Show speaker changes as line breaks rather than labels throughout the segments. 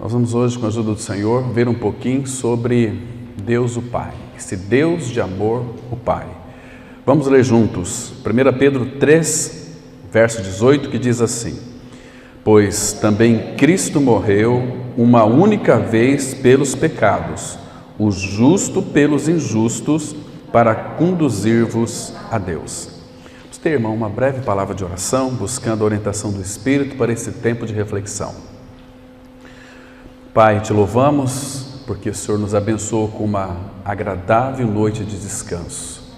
Nós vamos hoje, com a ajuda do Senhor, ver um pouquinho sobre Deus o Pai, esse Deus de amor, o Pai. Vamos ler juntos 1 Pedro 3, verso 18, que diz assim: Pois também Cristo morreu uma única vez pelos pecados, o justo pelos injustos, para conduzir-vos a Deus. Vamos ter, irmão, uma breve palavra de oração, buscando a orientação do Espírito para esse tempo de reflexão. Pai, te louvamos porque o Senhor nos abençoou com uma agradável noite de descanso.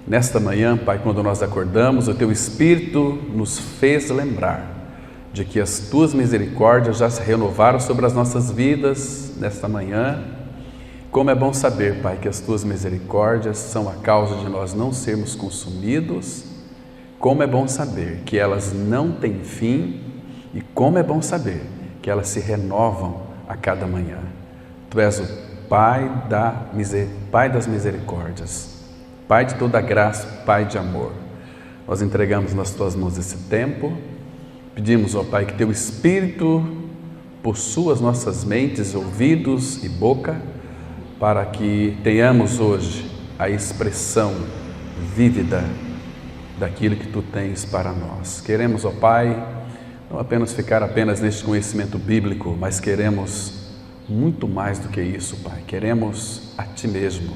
Nesta manhã, Pai, quando nós acordamos, o Teu Espírito nos fez lembrar de que as Tuas misericórdias já se renovaram sobre as nossas vidas nesta manhã. Como é bom saber, Pai, que as Tuas misericórdias são a causa de nós não sermos consumidos. Como é bom saber que elas não têm fim e como é bom saber que elas se renovam a cada manhã. Tu és o Pai das misericórdias, Pai de toda graça, Pai de amor. Nós entregamos nas Tuas mãos esse tempo, pedimos, ó Pai, que Teu Espírito possua as nossas mentes, ouvidos e boca, para que tenhamos hoje a expressão vívida daquilo que Tu tens para nós. Queremos, ó Pai, não apenas ficar neste conhecimento bíblico, mas queremos muito mais do que isso, Pai. Queremos a Ti mesmo,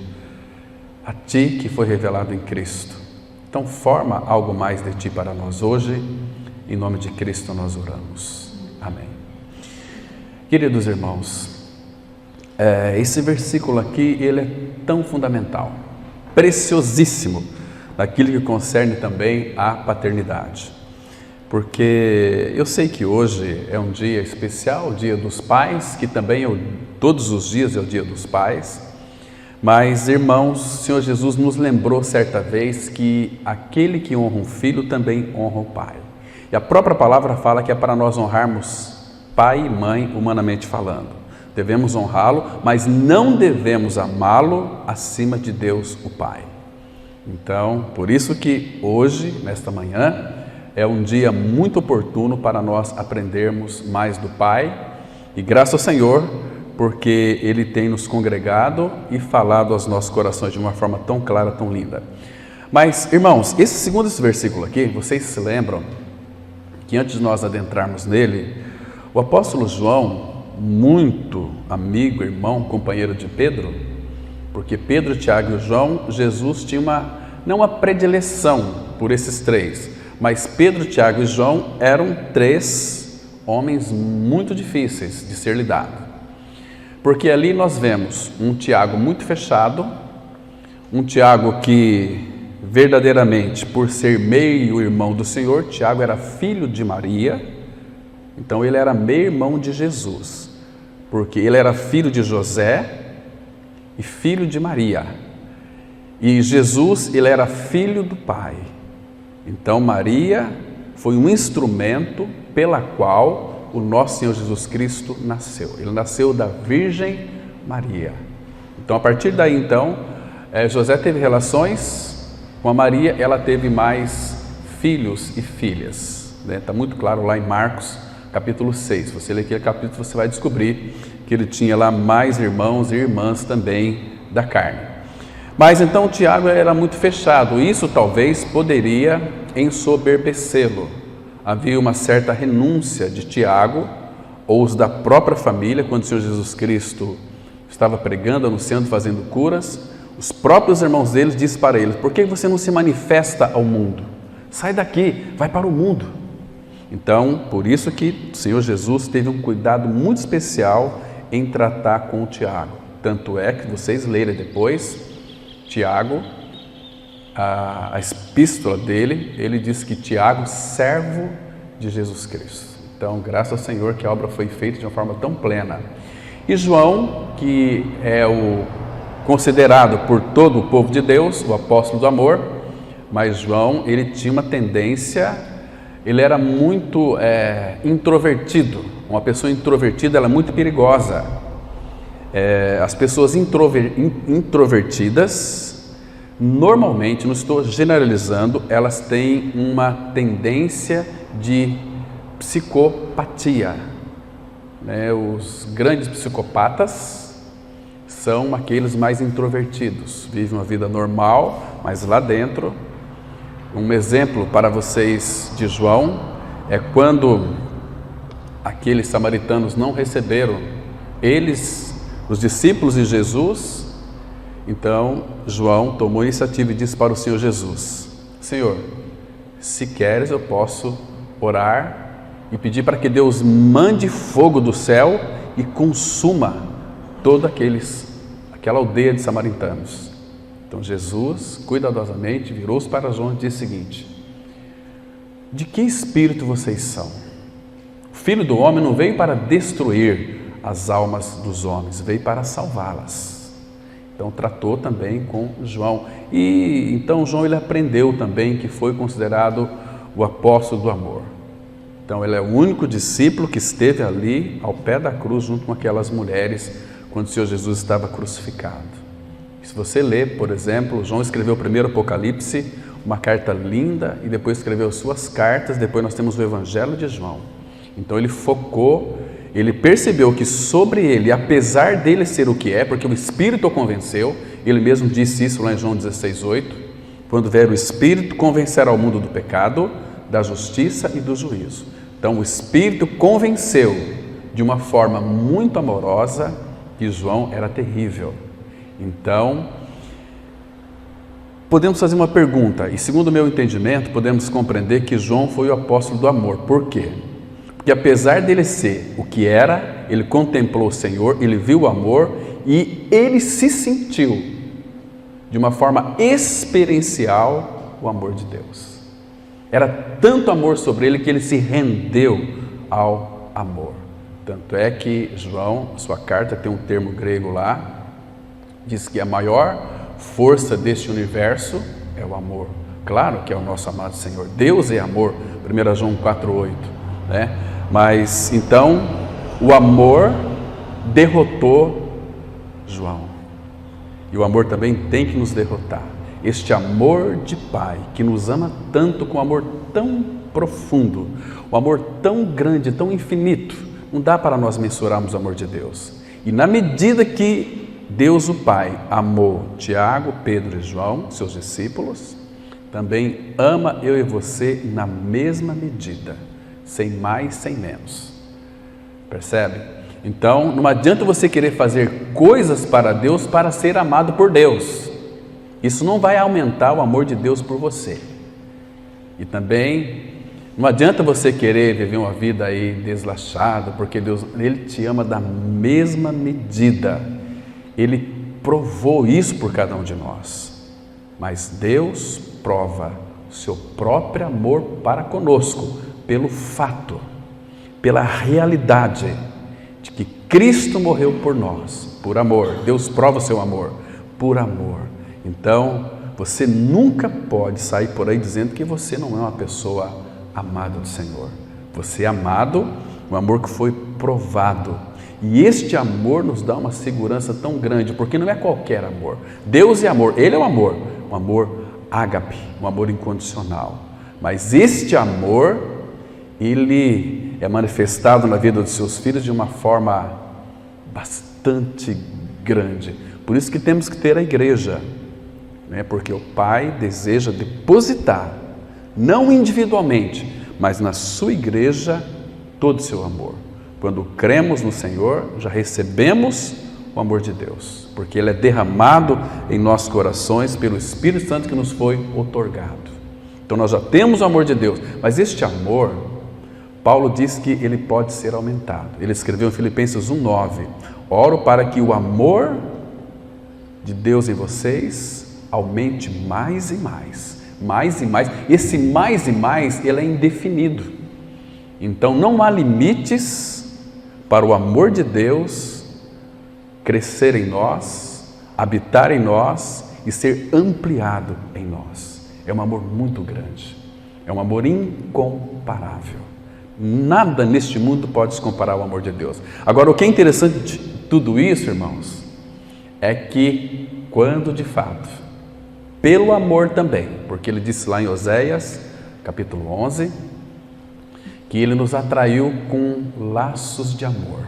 a Ti que foi revelado em Cristo. Então forma algo mais de Ti para nós hoje, em nome de Cristo nós oramos. Amém. Queridos irmãos, esse versículo aqui, ele é tão fundamental, preciosíssimo, naquilo que concerne também à paternidade. Porque eu sei que hoje é um dia especial, o dia dos pais, que também todos os dias é o dia dos pais, mas irmãos, o Senhor Jesus nos lembrou certa vez que aquele que honra um filho também honra o pai. E a própria palavra fala que é para nós honrarmos pai e mãe, humanamente falando. Devemos honrá-lo, mas não devemos amá-lo acima de Deus, o Pai. Então, por isso que hoje, nesta manhã, é um dia muito oportuno para nós aprendermos mais do Pai, e graças ao Senhor, porque Ele tem nos congregado e falado aos nossos corações de uma forma tão clara, tão linda. Mas, irmãos, esse versículo aqui, vocês se lembram que antes de nós adentrarmos nele, o apóstolo João, muito amigo, irmão, companheiro de Pedro, porque Pedro, Tiago e João, Jesus tinha não uma predileção por esses três, mas Pedro, Tiago e João eram três homens muito difíceis de ser lidado. Porque ali nós vemos um Tiago muito fechado, um Tiago que verdadeiramente, por ser meio irmão do Senhor, Tiago era filho de Maria, então ele era meio irmão de Jesus, porque ele era filho de José e filho de Maria. E Jesus, ele era filho do Pai. Então Maria foi um instrumento pela qual o nosso Senhor Jesus Cristo nasceu. Ele nasceu da Virgem Maria. Então a partir daí então, José teve relações com a Maria, ela teve mais filhos e filhas. Está muito claro lá em Marcos capítulo 6. Se você ler aquele capítulo, você vai descobrir que ele tinha lá mais irmãos e irmãs também da carne. Mas então Tiago era muito fechado, isso talvez poderia ensoberbecê-lo. Havia uma certa renúncia de Tiago, ou os da própria família, quando o Senhor Jesus Cristo estava pregando, anunciando, fazendo curas, os próprios irmãos deles disseram para ele: por que você não se manifesta ao mundo? Sai daqui, vai para o mundo. Então, por isso que o Senhor Jesus teve um cuidado muito especial em tratar com o Tiago. Tanto é que vocês lerem depois, Tiago, a epístola dele, ele diz que Tiago, servo de Jesus Cristo. Então, graças ao Senhor que a obra foi feita de uma forma tão plena. E João, que é o considerado por todo o povo de Deus, o apóstolo do amor, mas João, ele tinha uma tendência, ele era muito introvertido. Uma pessoa introvertida, ela é muito perigosa. As pessoas introvertidas, normalmente, não estou generalizando, elas têm uma tendência de psicopatia. né? Os grandes psicopatas são aqueles mais introvertidos, vivem uma vida normal, mas lá dentro. Um exemplo para vocês de João é quando aqueles samaritanos não receberam eles, os discípulos de Jesus. Então João tomou a iniciativa e disse para o Senhor Jesus: Senhor, se queres eu posso orar e pedir para que Deus mande fogo do céu e consuma toda aquela aldeia de samaritanos. Então Jesus, cuidadosamente, virou-se para João e disse o seguinte: de que espírito vocês são? O Filho do Homem não veio para destruir as almas dos homens, veio para salvá-las. Então tratou também com João. E então João ele aprendeu também que foi considerado o apóstolo do amor. Então ele é o único discípulo que esteve ali ao pé da cruz junto com aquelas mulheres quando o Senhor Jesus estava crucificado. Se você ler, por exemplo, João escreveu o primeiro Apocalipse, uma carta linda, e depois escreveu suas cartas, depois nós temos o Evangelho de João. Então ele focou, ele percebeu que sobre ele, apesar dele ser o que é, porque o Espírito o convenceu, ele mesmo disse isso lá em João 16:8, quando vier o Espírito convencerá o mundo do pecado, da justiça e do juízo. Então o Espírito convenceu de uma forma muito amorosa que João era terrível. Então, podemos fazer uma pergunta, e segundo o meu entendimento, podemos compreender que João foi o apóstolo do amor. Por quê? Porque apesar dele ser o que era, ele contemplou o Senhor, ele viu o amor e ele se sentiu, de uma forma experiencial, o amor de Deus. Era tanto amor sobre ele que ele se rendeu ao amor. Tanto é que João, sua carta tem um termo grego lá, diz que a maior força deste universo é o amor. Claro que é o nosso amado Senhor. Deus é amor, 1 João 4:8, né? Mas então o amor derrotou João. E o amor também tem que nos derrotar. Este amor de Pai que nos ama tanto, com um amor tão profundo, um amor tão grande, tão infinito, não dá para nós mensurarmos o amor de Deus. E na medida que Deus o Pai amou Tiago, Pedro e João, seus discípulos, também ama eu e você na mesma medida, sem mais, sem menos. Percebe? Então, não adianta você querer fazer coisas para Deus para ser amado por Deus. Isso não vai aumentar o amor de Deus por você. E também não adianta você querer viver uma vida aí deslachada, porque Deus, Ele te ama da mesma medida. Ele provou isso por cada um de nós. Mas Deus prova o seu próprio amor para conosco, pelo fato, pela realidade de que Cristo morreu por nós, por amor. Deus prova o seu amor, por amor. Então, você nunca pode sair por aí dizendo que você não é uma pessoa amada do Senhor. Você é amado, um amor que foi provado. E este amor nos dá uma segurança tão grande, porque não é qualquer amor. Deus é amor, Ele é um amor ágape, um amor incondicional. Mas este amor, ele é manifestado na vida dos seus filhos de uma forma bastante grande. Por isso que temos que ter a igreja, né? Porque o Pai deseja depositar, não individualmente, mas na sua igreja, todo o seu amor. Quando cremos no Senhor, já recebemos o amor de Deus, porque Ele é derramado em nossos corações pelo Espírito Santo que nos foi outorgado. Então nós já temos o amor de Deus, mas este amor, Paulo diz que ele pode ser aumentado. Ele escreveu em Filipenses 1:9, oro para que o amor de Deus em vocês aumente mais e mais, mais e mais. Esse mais e mais, ele é indefinido. Então não há limites para o amor de Deus crescer em nós, habitar em nós e ser ampliado em nós. É um amor muito grande, é um amor incomparável. Nada neste mundo pode se comparar ao amor de Deus. Agora, o que é interessante de tudo isso, irmãos, é que quando de fato, pelo amor também, porque ele disse lá em Oséias, capítulo 11, que Ele nos atraiu com laços de amor,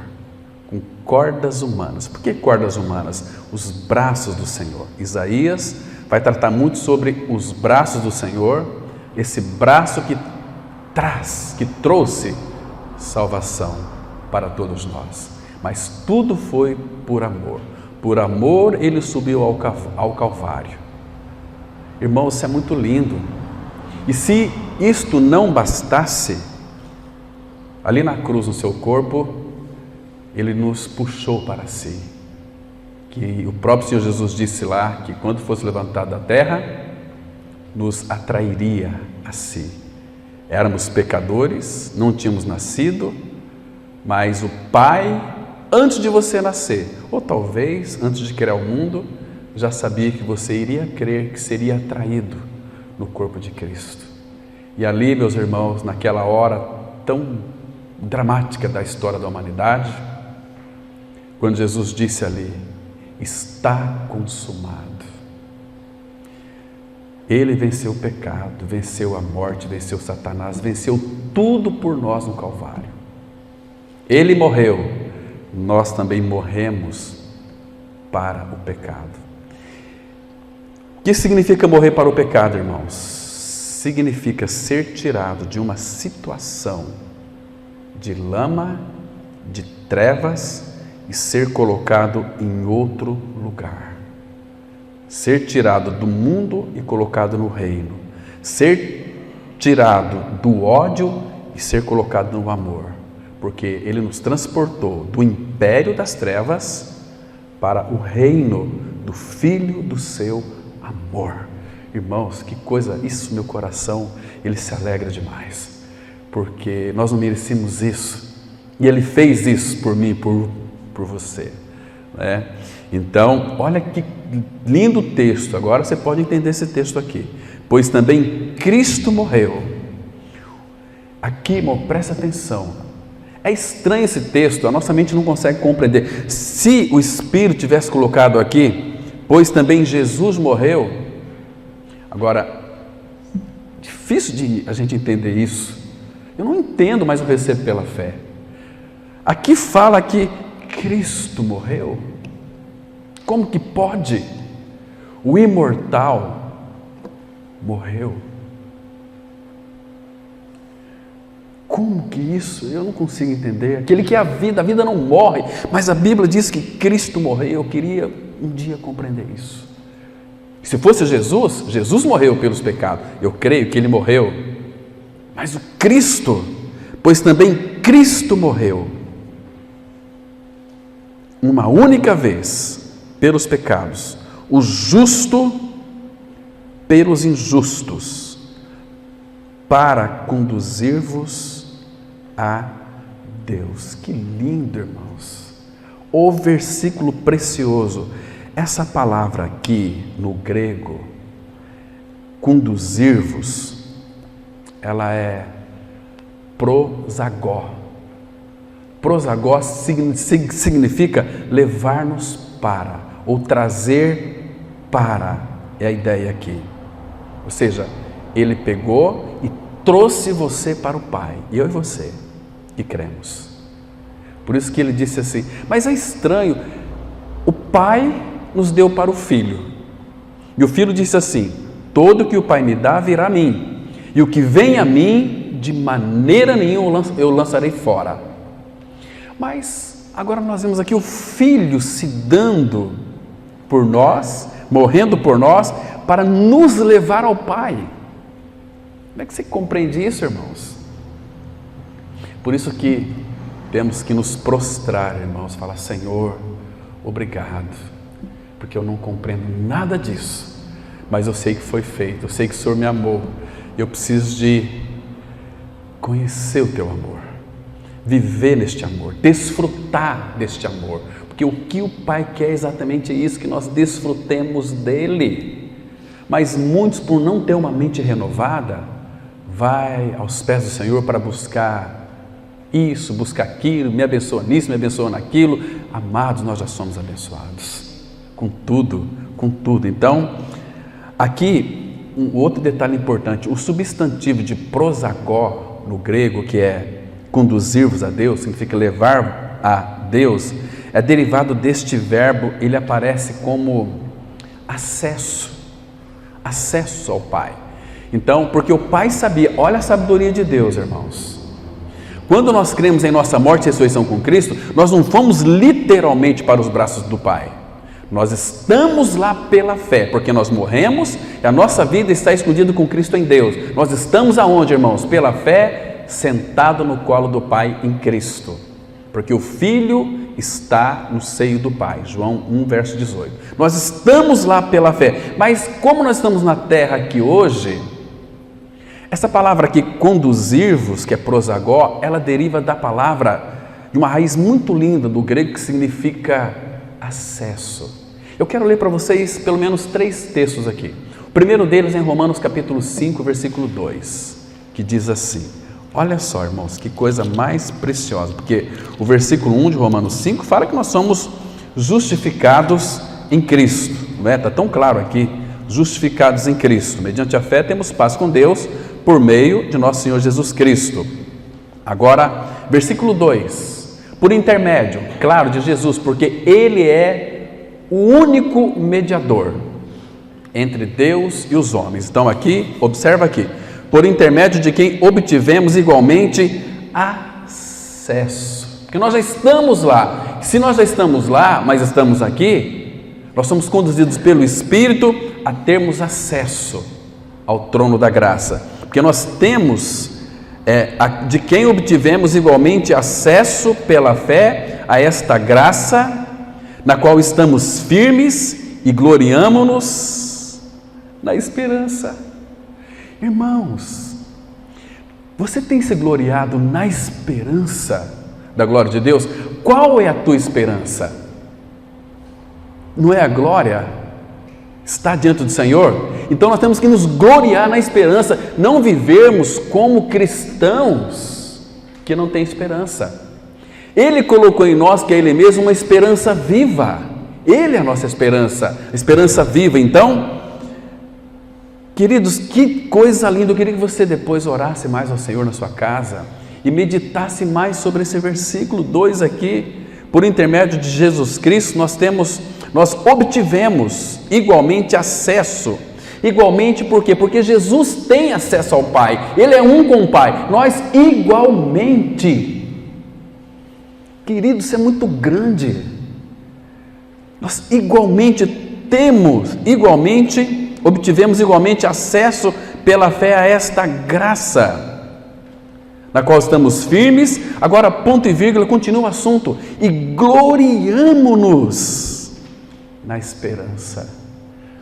com cordas humanas. Por que cordas humanas? Os braços do Senhor. Isaías vai tratar muito sobre os braços do Senhor, esse braço que trouxe salvação para todos nós. Mas tudo foi por amor. Por amor Ele subiu ao Calvário. Irmãos, isso é muito lindo. E se isto não bastasse, ali na cruz, no seu corpo, Ele nos puxou para si. Que o próprio Senhor Jesus disse lá que quando fosse levantado da terra, nos atrairia a si. Éramos pecadores, não tínhamos nascido, mas o Pai, antes de você nascer, ou talvez antes de criar o mundo, já sabia que você iria crer, que seria atraído no corpo de Cristo. E ali, meus irmãos, naquela hora tão dramática da história da humanidade, quando Jesus disse ali, está consumado. Ele venceu o pecado, venceu a morte, venceu Satanás, venceu tudo por nós no Calvário. Ele morreu, nós também morremos para o pecado. O que significa morrer para o pecado, irmãos? Significa ser tirado de uma situação de lama, de trevas e ser colocado em outro lugar. Ser tirado do mundo e colocado no reino. Ser tirado do ódio e ser colocado no amor. Porque Ele nos transportou do império das trevas para o reino do Filho do seu amor. Irmãos, que coisa, isso meu coração, ele se alegra demais. Porque nós não merecíamos isso. E Ele fez isso por mim, por você. Né? Então, olha que lindo texto. Agora você pode entender esse texto aqui. Pois também Cristo morreu. Aqui, irmão, presta atenção. É estranho esse texto, a nossa mente não consegue compreender. Se o Espírito tivesse colocado aqui, pois também Jesus morreu. Agora, difícil de a gente entender isso. Eu não entendo, mas eu recebo pela fé. Aqui fala que Cristo morreu. Como que pode? O imortal morreu. Como que isso? Eu não consigo entender. Aquele que é a vida não morre, mas a Bíblia diz que Cristo morreu. Eu queria um dia compreender isso. Se fosse Jesus, Jesus morreu pelos pecados. Eu creio que Ele morreu. Mas o Cristo, pois também Cristo morreu uma única vez pelos pecados, o justo pelos injustos, para conduzir-vos a Deus. Que lindo, irmãos. O versículo precioso. Essa palavra aqui no grego, conduzir-vos, ela é prosagó. Prosagó significa levar-nos para, ou trazer para, é a ideia aqui. Ou seja, Ele pegou e trouxe você para o Pai, eu e você, que cremos. Por isso que Ele disse assim, mas é estranho, o Pai nos deu para o Filho, e o Filho disse assim, todo que o Pai me dá virá a mim, e o que vem a mim, de maneira nenhuma eu lançarei fora. Mas agora nós vemos aqui o Filho se dando por nós, morrendo por nós, para nos levar ao Pai. Como é que você compreende isso, irmãos? Por isso que temos que nos prostrar, irmãos, falar, Senhor, obrigado, porque eu não compreendo nada disso, mas eu sei que foi feito, eu sei que o Senhor me amou, eu preciso de conhecer o Teu amor, viver neste amor, desfrutar deste amor, porque o que o Pai quer é exatamente isso, que nós desfrutemos dEle. Mas muitos, por não ter uma mente renovada, vai aos pés do Senhor para buscar isso, buscar aquilo, me abençoa nisso, me abençoa naquilo. Amados, nós já somos abençoados, com tudo, com tudo. Então, aqui, um outro detalhe importante, o substantivo de prosagó, no grego, que é conduzir-vos a Deus, significa levar a Deus, é derivado deste verbo, ele aparece como acesso ao Pai. Então, porque o Pai sabia, olha a sabedoria de Deus, irmãos. Quando nós cremos em nossa morte e ressurreição com Cristo, nós não fomos literalmente para os braços do Pai. Nós estamos lá pela fé, porque nós morremos e a nossa vida está escondida com Cristo em Deus. Nós estamos aonde, irmãos? Pela fé, sentado no colo do Pai em Cristo. Porque o Filho está no seio do Pai. João 1, verso 18. Nós estamos lá pela fé. Mas como nós estamos na terra aqui hoje, essa palavra aqui, conduzir-vos, que é prosagó, ela deriva da palavra, de uma raiz muito linda do grego que significa acesso. Eu quero ler para vocês pelo menos 3 textos aqui. O primeiro deles é em Romanos capítulo 5, versículo 2, que diz assim, olha só, irmãos, que coisa mais preciosa, porque o versículo 1 de Romanos 5 fala que nós somos justificados em Cristo, não é? Está tão claro aqui, justificados em Cristo, mediante a fé temos paz com Deus, por meio de nosso Senhor Jesus Cristo. Agora, versículo 2, por intermédio, claro, de Jesus, porque Ele é o único mediador entre Deus e os homens. Então aqui, observa aqui, por intermédio de quem obtivemos igualmente acesso, porque nós já estamos lá. Se nós já estamos lá, mas estamos aqui, nós somos conduzidos pelo Espírito a termos acesso ao trono da graça, porque nós temos de quem obtivemos igualmente acesso pela fé a esta graça, na qual estamos firmes e gloriamo-nos na esperança. Irmãos, você tem se gloriado na esperança da glória de Deus? Qual é a tua esperança? Não é a glória? Está diante do Senhor? Então nós temos que nos gloriar na esperança, não vivermos como cristãos que não têm esperança. Ele colocou em nós, que é Ele mesmo, uma esperança viva. Ele é a nossa esperança, a esperança viva. Então, queridos, que coisa linda. Eu queria que você depois orasse mais ao Senhor na sua casa e meditasse mais sobre esse versículo 2 aqui. Por intermédio de Jesus Cristo, nós obtivemos igualmente acesso. Igualmente por quê? Porque Jesus tem acesso ao Pai, Ele é um com o Pai, nós igualmente. Querido, isso é muito grande. Nós obtivemos igualmente acesso pela fé a esta graça, na qual estamos firmes. Agora, ponto e vírgula, continua o assunto, e gloriamo-nos na esperança.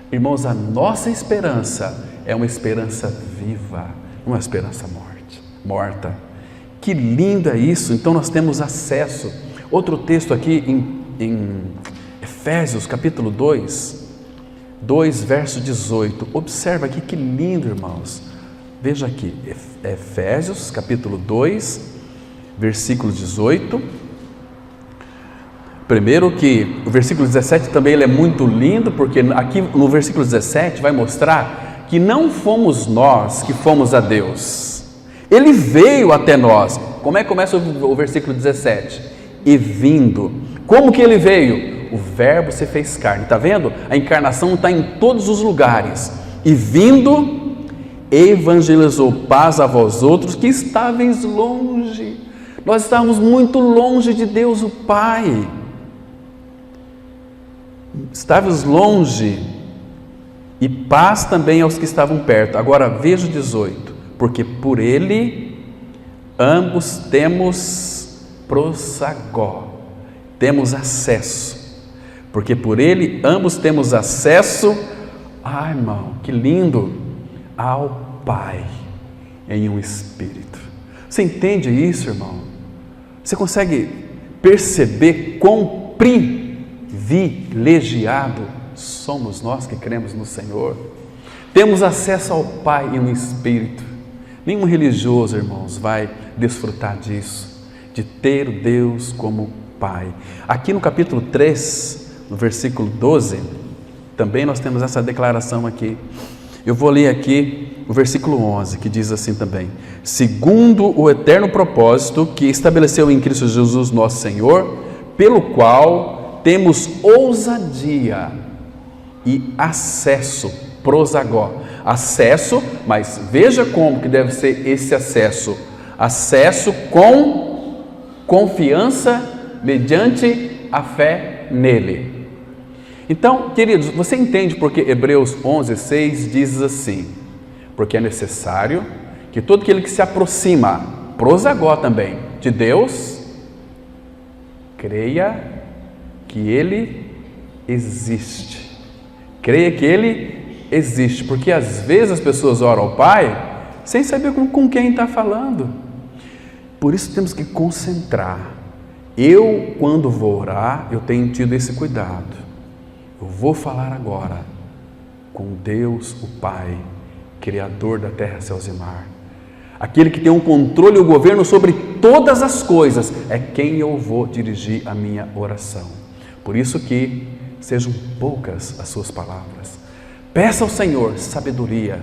Irmãos, a nossa esperança é uma esperança viva, uma esperança morta. Que lindo é isso. Então nós temos acesso. Outro texto aqui em Efésios capítulo 2, verso 18. Observa aqui que lindo, irmãos. Veja aqui, Efésios capítulo 2, versículo 18. Primeiro que o versículo 17 também ele é muito lindo, porque aqui no versículo 17 vai mostrar que não fomos nós que fomos a Deus. Ele veio até nós. Como é que começa o versículo 17? E vindo. Como que ele veio? O verbo se fez carne. Está vendo? A encarnação está em todos os lugares. E vindo, evangelizou paz a vós outros que estáveis longe. Nós estávamos muito longe de Deus o Pai. Estávamos longe. E paz também aos que estavam perto. Agora veja o 18. Porque por Ele ambos temos prosagó, temos acesso. Porque por Ele ambos temos acesso, irmão, que lindo, ao Pai em um Espírito. Você entende isso, irmão? Você consegue perceber quão privilegiado somos nós que cremos no Senhor? Temos acesso ao Pai em um Espírito. Nenhum religioso, irmãos, vai desfrutar disso, de ter Deus como Pai. Aqui no capítulo 3, no versículo 12, também nós temos essa declaração aqui. Eu vou ler aqui o versículo 11, que diz assim também: segundo o eterno propósito que estabeleceu em Cristo Jesus nosso Senhor, pelo qual temos ousadia e acesso, prosagó, acesso, mas veja como que deve ser esse acesso, acesso com confiança mediante a fé nele. Então, queridos, você entende porque Hebreus 11:6 diz assim: porque é necessário que todo aquele que se aproxima, prosagó também, de Deus, creia que ele existe. Creia que ele existe, porque às vezes as pessoas oram ao Pai sem saber com quem está falando. Por isso temos que concentrar. Eu, quando vou orar, eu tenho tido esse cuidado. Eu vou falar agora com Deus, o Pai, Criador da terra, céus e mar. Aquele que tem um controle e o governo sobre todas as coisas, é quem eu vou dirigir a minha oração. Por isso que sejam poucas as suas palavras. Peça ao Senhor sabedoria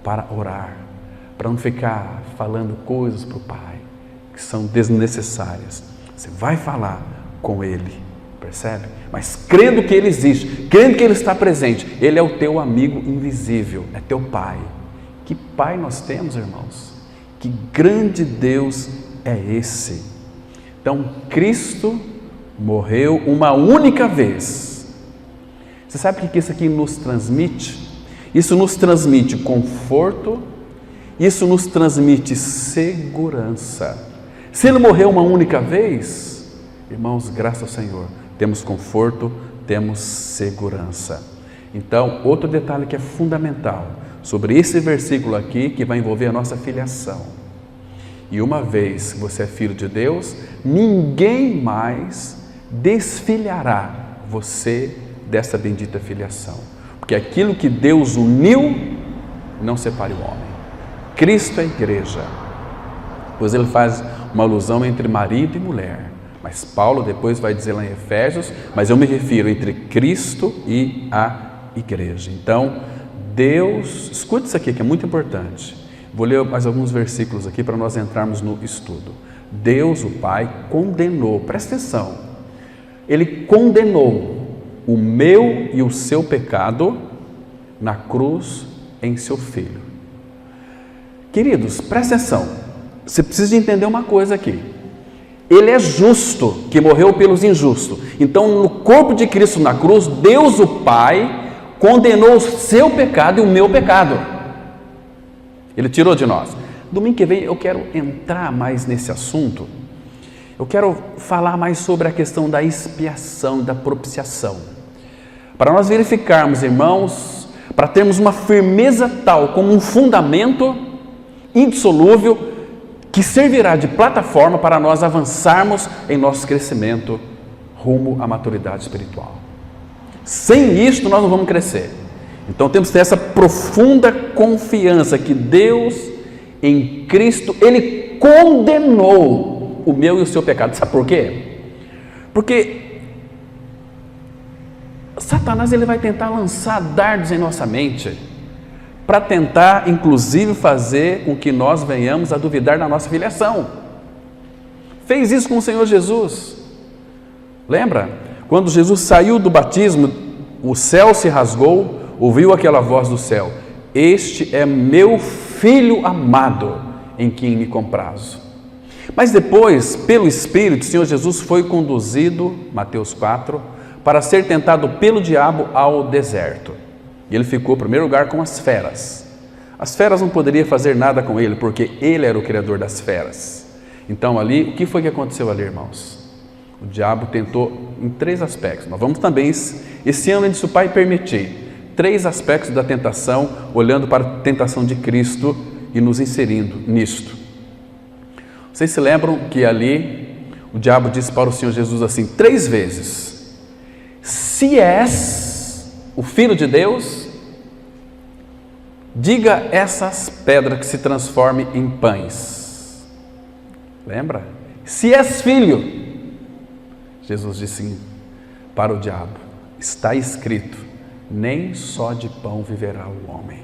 para orar, para não ficar falando coisas para o Pai que são desnecessárias. Você vai falar com Ele, percebe? Mas crendo que Ele existe, crendo que Ele está presente. Ele é o teu amigo invisível, é teu Pai. Que Pai nós temos, irmãos? Que grande Deus é esse? Então, Cristo morreu uma única vez. Você sabe o que isso aqui nos transmite? Isso nos transmite conforto, isso nos transmite segurança. Se Ele morreu uma única vez, irmãos, graças ao Senhor, temos conforto, temos segurança. Então, outro detalhe que é fundamental sobre esse versículo aqui, que vai envolver a nossa filiação. E uma vez que você é filho de Deus, ninguém mais desfiliará você dessa bendita filiação. Porque aquilo que Deus uniu, não separe o homem. Cristo é a igreja. Pois ele faz uma alusão entre marido e mulher. Mas Paulo depois vai dizer lá em Efésios, mas eu me refiro entre Cristo e a igreja. Então, Deus, escute isso aqui que é muito importante. Vou ler mais alguns versículos aqui para nós entrarmos no estudo. Deus, o Pai, condenou, presta atenção, Ele condenou o meu e o seu pecado na cruz em seu Filho. Queridos, presta atenção, você precisa de entender uma coisa aqui. Ele é justo, que morreu pelos injustos. Então, no corpo de Cristo na cruz, Deus, o Pai, condenou o seu pecado e o meu pecado. Ele tirou de nós. Domingo que vem eu quero entrar mais nesse assunto. Eu quero falar mais sobre a questão da expiação, da propiciação. Para nós verificarmos, irmãos, para termos uma firmeza tal, como um fundamento indissolúvel, que servirá de plataforma para nós avançarmos em nosso crescimento rumo à maturidade espiritual. Sem isto nós não vamos crescer. Então temos que ter essa profunda confiança que Deus em Cristo, Ele condenou o meu e o seu pecado. Sabe por quê? Porque Satanás ele vai tentar lançar dardos em nossa mente para tentar, inclusive, fazer com que nós venhamos a duvidar da nossa filiação. Fez isso com o Senhor Jesus. Lembra? Quando Jesus saiu do batismo, o céu se rasgou, ouviu aquela voz do céu: este é meu Filho amado, em quem me comprazo. Mas depois, pelo Espírito, o Senhor Jesus foi conduzido, Mateus 4, para ser tentado pelo diabo ao deserto. E ele ficou, em primeiro lugar, com as feras. As feras não poderiam fazer nada com ele, porque ele era o criador das feras. Então ali, o que foi que aconteceu ali, irmãos? O diabo tentou em 3 aspectos. Nós vamos também, esse ano, se o Pai permitir, 3 aspectos da tentação, olhando para a tentação de Cristo e nos inserindo nisto. Vocês se lembram que ali, o diabo disse para o Senhor Jesus assim, 3 vezes: se és o Filho de Deus, diga essas pedras que se transformem em pães. Lembra? Se és filho, Jesus disse para o diabo: está escrito, nem só de pão viverá o homem,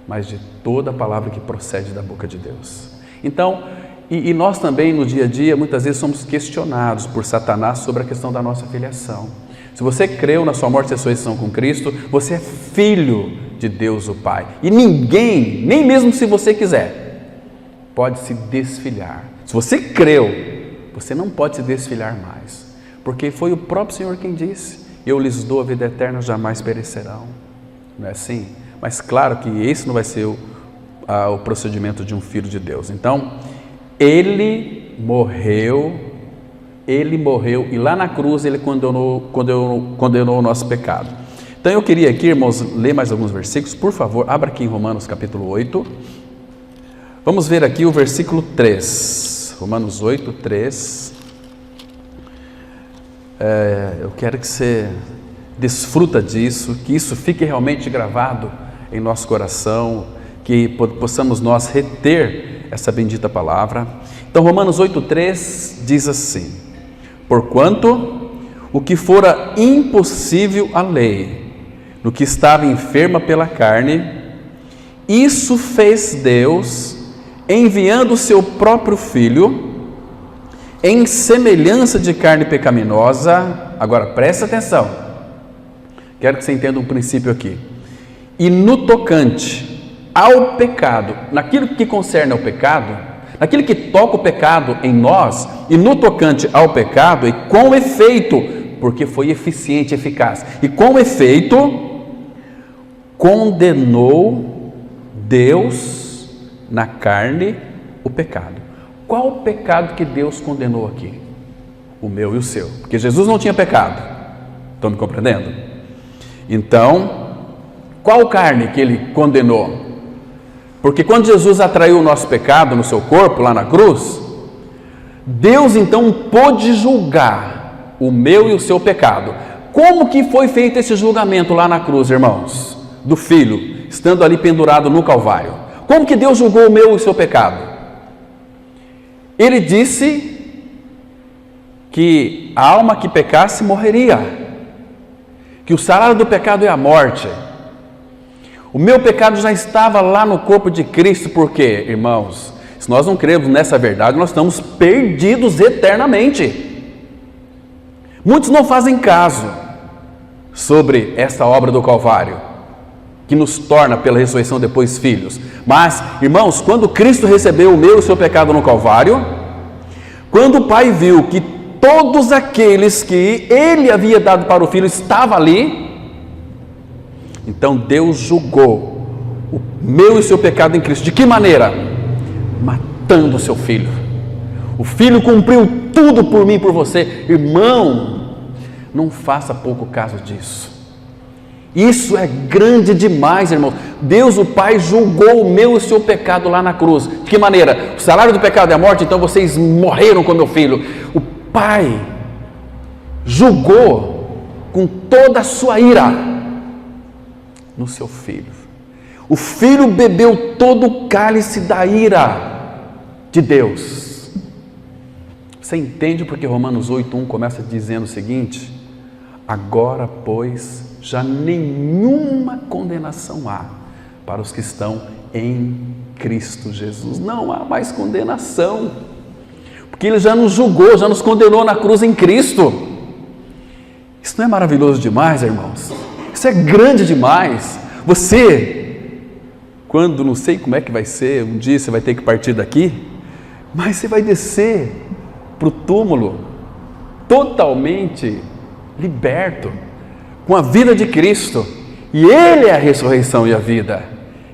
mas de toda a palavra que procede da boca de Deus. Então, e nós também no dia a dia, muitas vezes somos questionados por Satanás sobre a questão da nossa filiação. Se você creu na sua morte e ressurreição com Cristo, você é filho de Deus o Pai. E ninguém, nem mesmo se você quiser, pode se desfiliar. Se você creu, você não pode se desfiliar mais, porque foi o próprio Senhor quem disse: eu lhes dou a vida eterna, jamais perecerão. Não é assim? Mas claro que esse não vai ser o procedimento de um filho de Deus. Então, Ele morreu e lá na cruz Ele condenou o nosso pecado. Então eu queria aqui, irmãos, ler mais alguns versículos. Por favor, abra aqui em Romanos capítulo 8. Vamos ver aqui o versículo 3. Romanos 8, 3. Eu quero que você desfruta disso, que isso fique realmente gravado em nosso coração, que possamos nós reter essa bendita palavra. Então Romanos 8,3 diz assim: porquanto o que fora impossível à lei, no que estava enferma pela carne, isso fez Deus, enviando o seu próprio Filho, em semelhança de carne pecaminosa. Agora presta atenção, quero que você entenda um princípio aqui. E no tocante ao pecado, naquilo que concerne ao pecado, naquilo que toca o pecado em nós, e no tocante ao pecado, e com efeito, porque foi eficiente, eficaz, e com efeito, condenou Deus na carne o pecado. Qual o pecado que Deus condenou aqui? O meu e o seu, porque Jesus não tinha pecado. Estão me compreendendo? Então, qual carne que Ele condenou? Porque quando Jesus atraiu o nosso pecado no seu corpo, lá na cruz, Deus então pôde julgar o meu e o seu pecado. Como que foi feito esse julgamento lá na cruz, irmãos? Do Filho, estando ali pendurado no Calvário. Como que Deus julgou o meu e o seu pecado? Ele disse que a alma que pecasse morreria, que o salário do pecado é a morte. O meu pecado já estava lá no corpo de Cristo, porque, irmãos, se nós não cremos nessa verdade, nós estamos perdidos eternamente. Muitos não fazem caso sobre essa obra do Calvário, que nos torna pela ressurreição depois filhos. Mas, irmãos, quando Cristo recebeu o meu e o seu pecado no Calvário, quando o Pai viu que todos aqueles que Ele havia dado para o Filho estavam ali, então Deus julgou o meu e o seu pecado em Cristo. De que maneira? Matando o seu Filho. O Filho cumpriu tudo por mim e por você. Irmão, não faça pouco caso disso. Isso é grande demais, irmão. Deus o Pai julgou o meu e o seu pecado lá na cruz. De que maneira? O salário do pecado é a morte, então vocês morreram com meu Filho. O Pai julgou com toda a sua ira no seu Filho. O Filho bebeu todo o cálice da ira de Deus. Você entende porque Romanos 8,1 começa dizendo o seguinte: agora, pois, já nenhuma condenação há para os que estão em Cristo Jesus. Não há mais condenação, porque Ele já nos julgou, já nos condenou na cruz em Cristo. Isso não é maravilhoso demais, irmãos? Isso é grande demais. Você, quando, não sei como é que vai ser, um dia você vai ter que partir daqui, mas você vai descer para o túmulo totalmente liberto, com a vida de Cristo, e Ele é a ressurreição e a vida.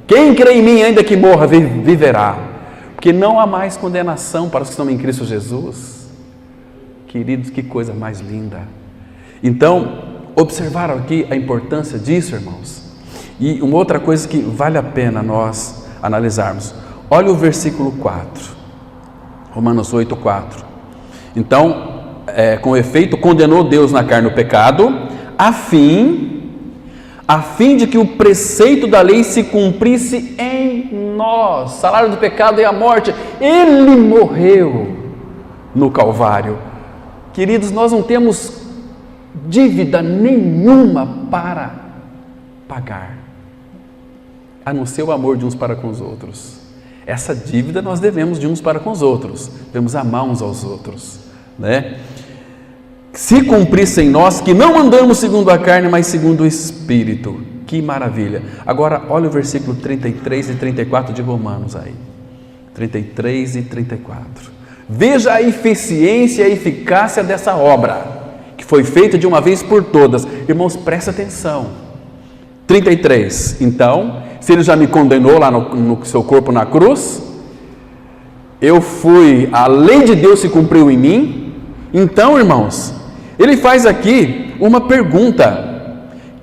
Quem crê em mim, ainda que morra, viverá, porque não há mais condenação para os que estão em Cristo Jesus. Queridos, que coisa mais linda. Então, observaram aqui a importância disso, irmãos? E uma outra coisa que vale a pena nós analisarmos, olha o versículo 4, Romanos 8, 4. Então, com efeito, condenou Deus na carne o pecado, a fim de que o preceito da lei se cumprisse em nós. O salário do pecado é a morte. Ele morreu no Calvário. Queridos, nós não temos dívida nenhuma para pagar. a não ser o amor de uns para com os outros. Essa dívida nós devemos de uns para com os outros, devemos amar uns aos outros, né? Se cumprisse em nós que não andamos segundo a carne, mas segundo o Espírito. Que maravilha! Agora olha o versículo 33 e 34 de Romanos aí, 33 e 34. Veja a eficiência e a eficácia dessa obra, que foi feita de uma vez por todas. Irmãos, presta atenção. 33, então, se ele já me condenou lá no seu corpo na cruz, a lei de Deus se cumpriu em mim. Então, irmãos, ele faz aqui uma pergunta: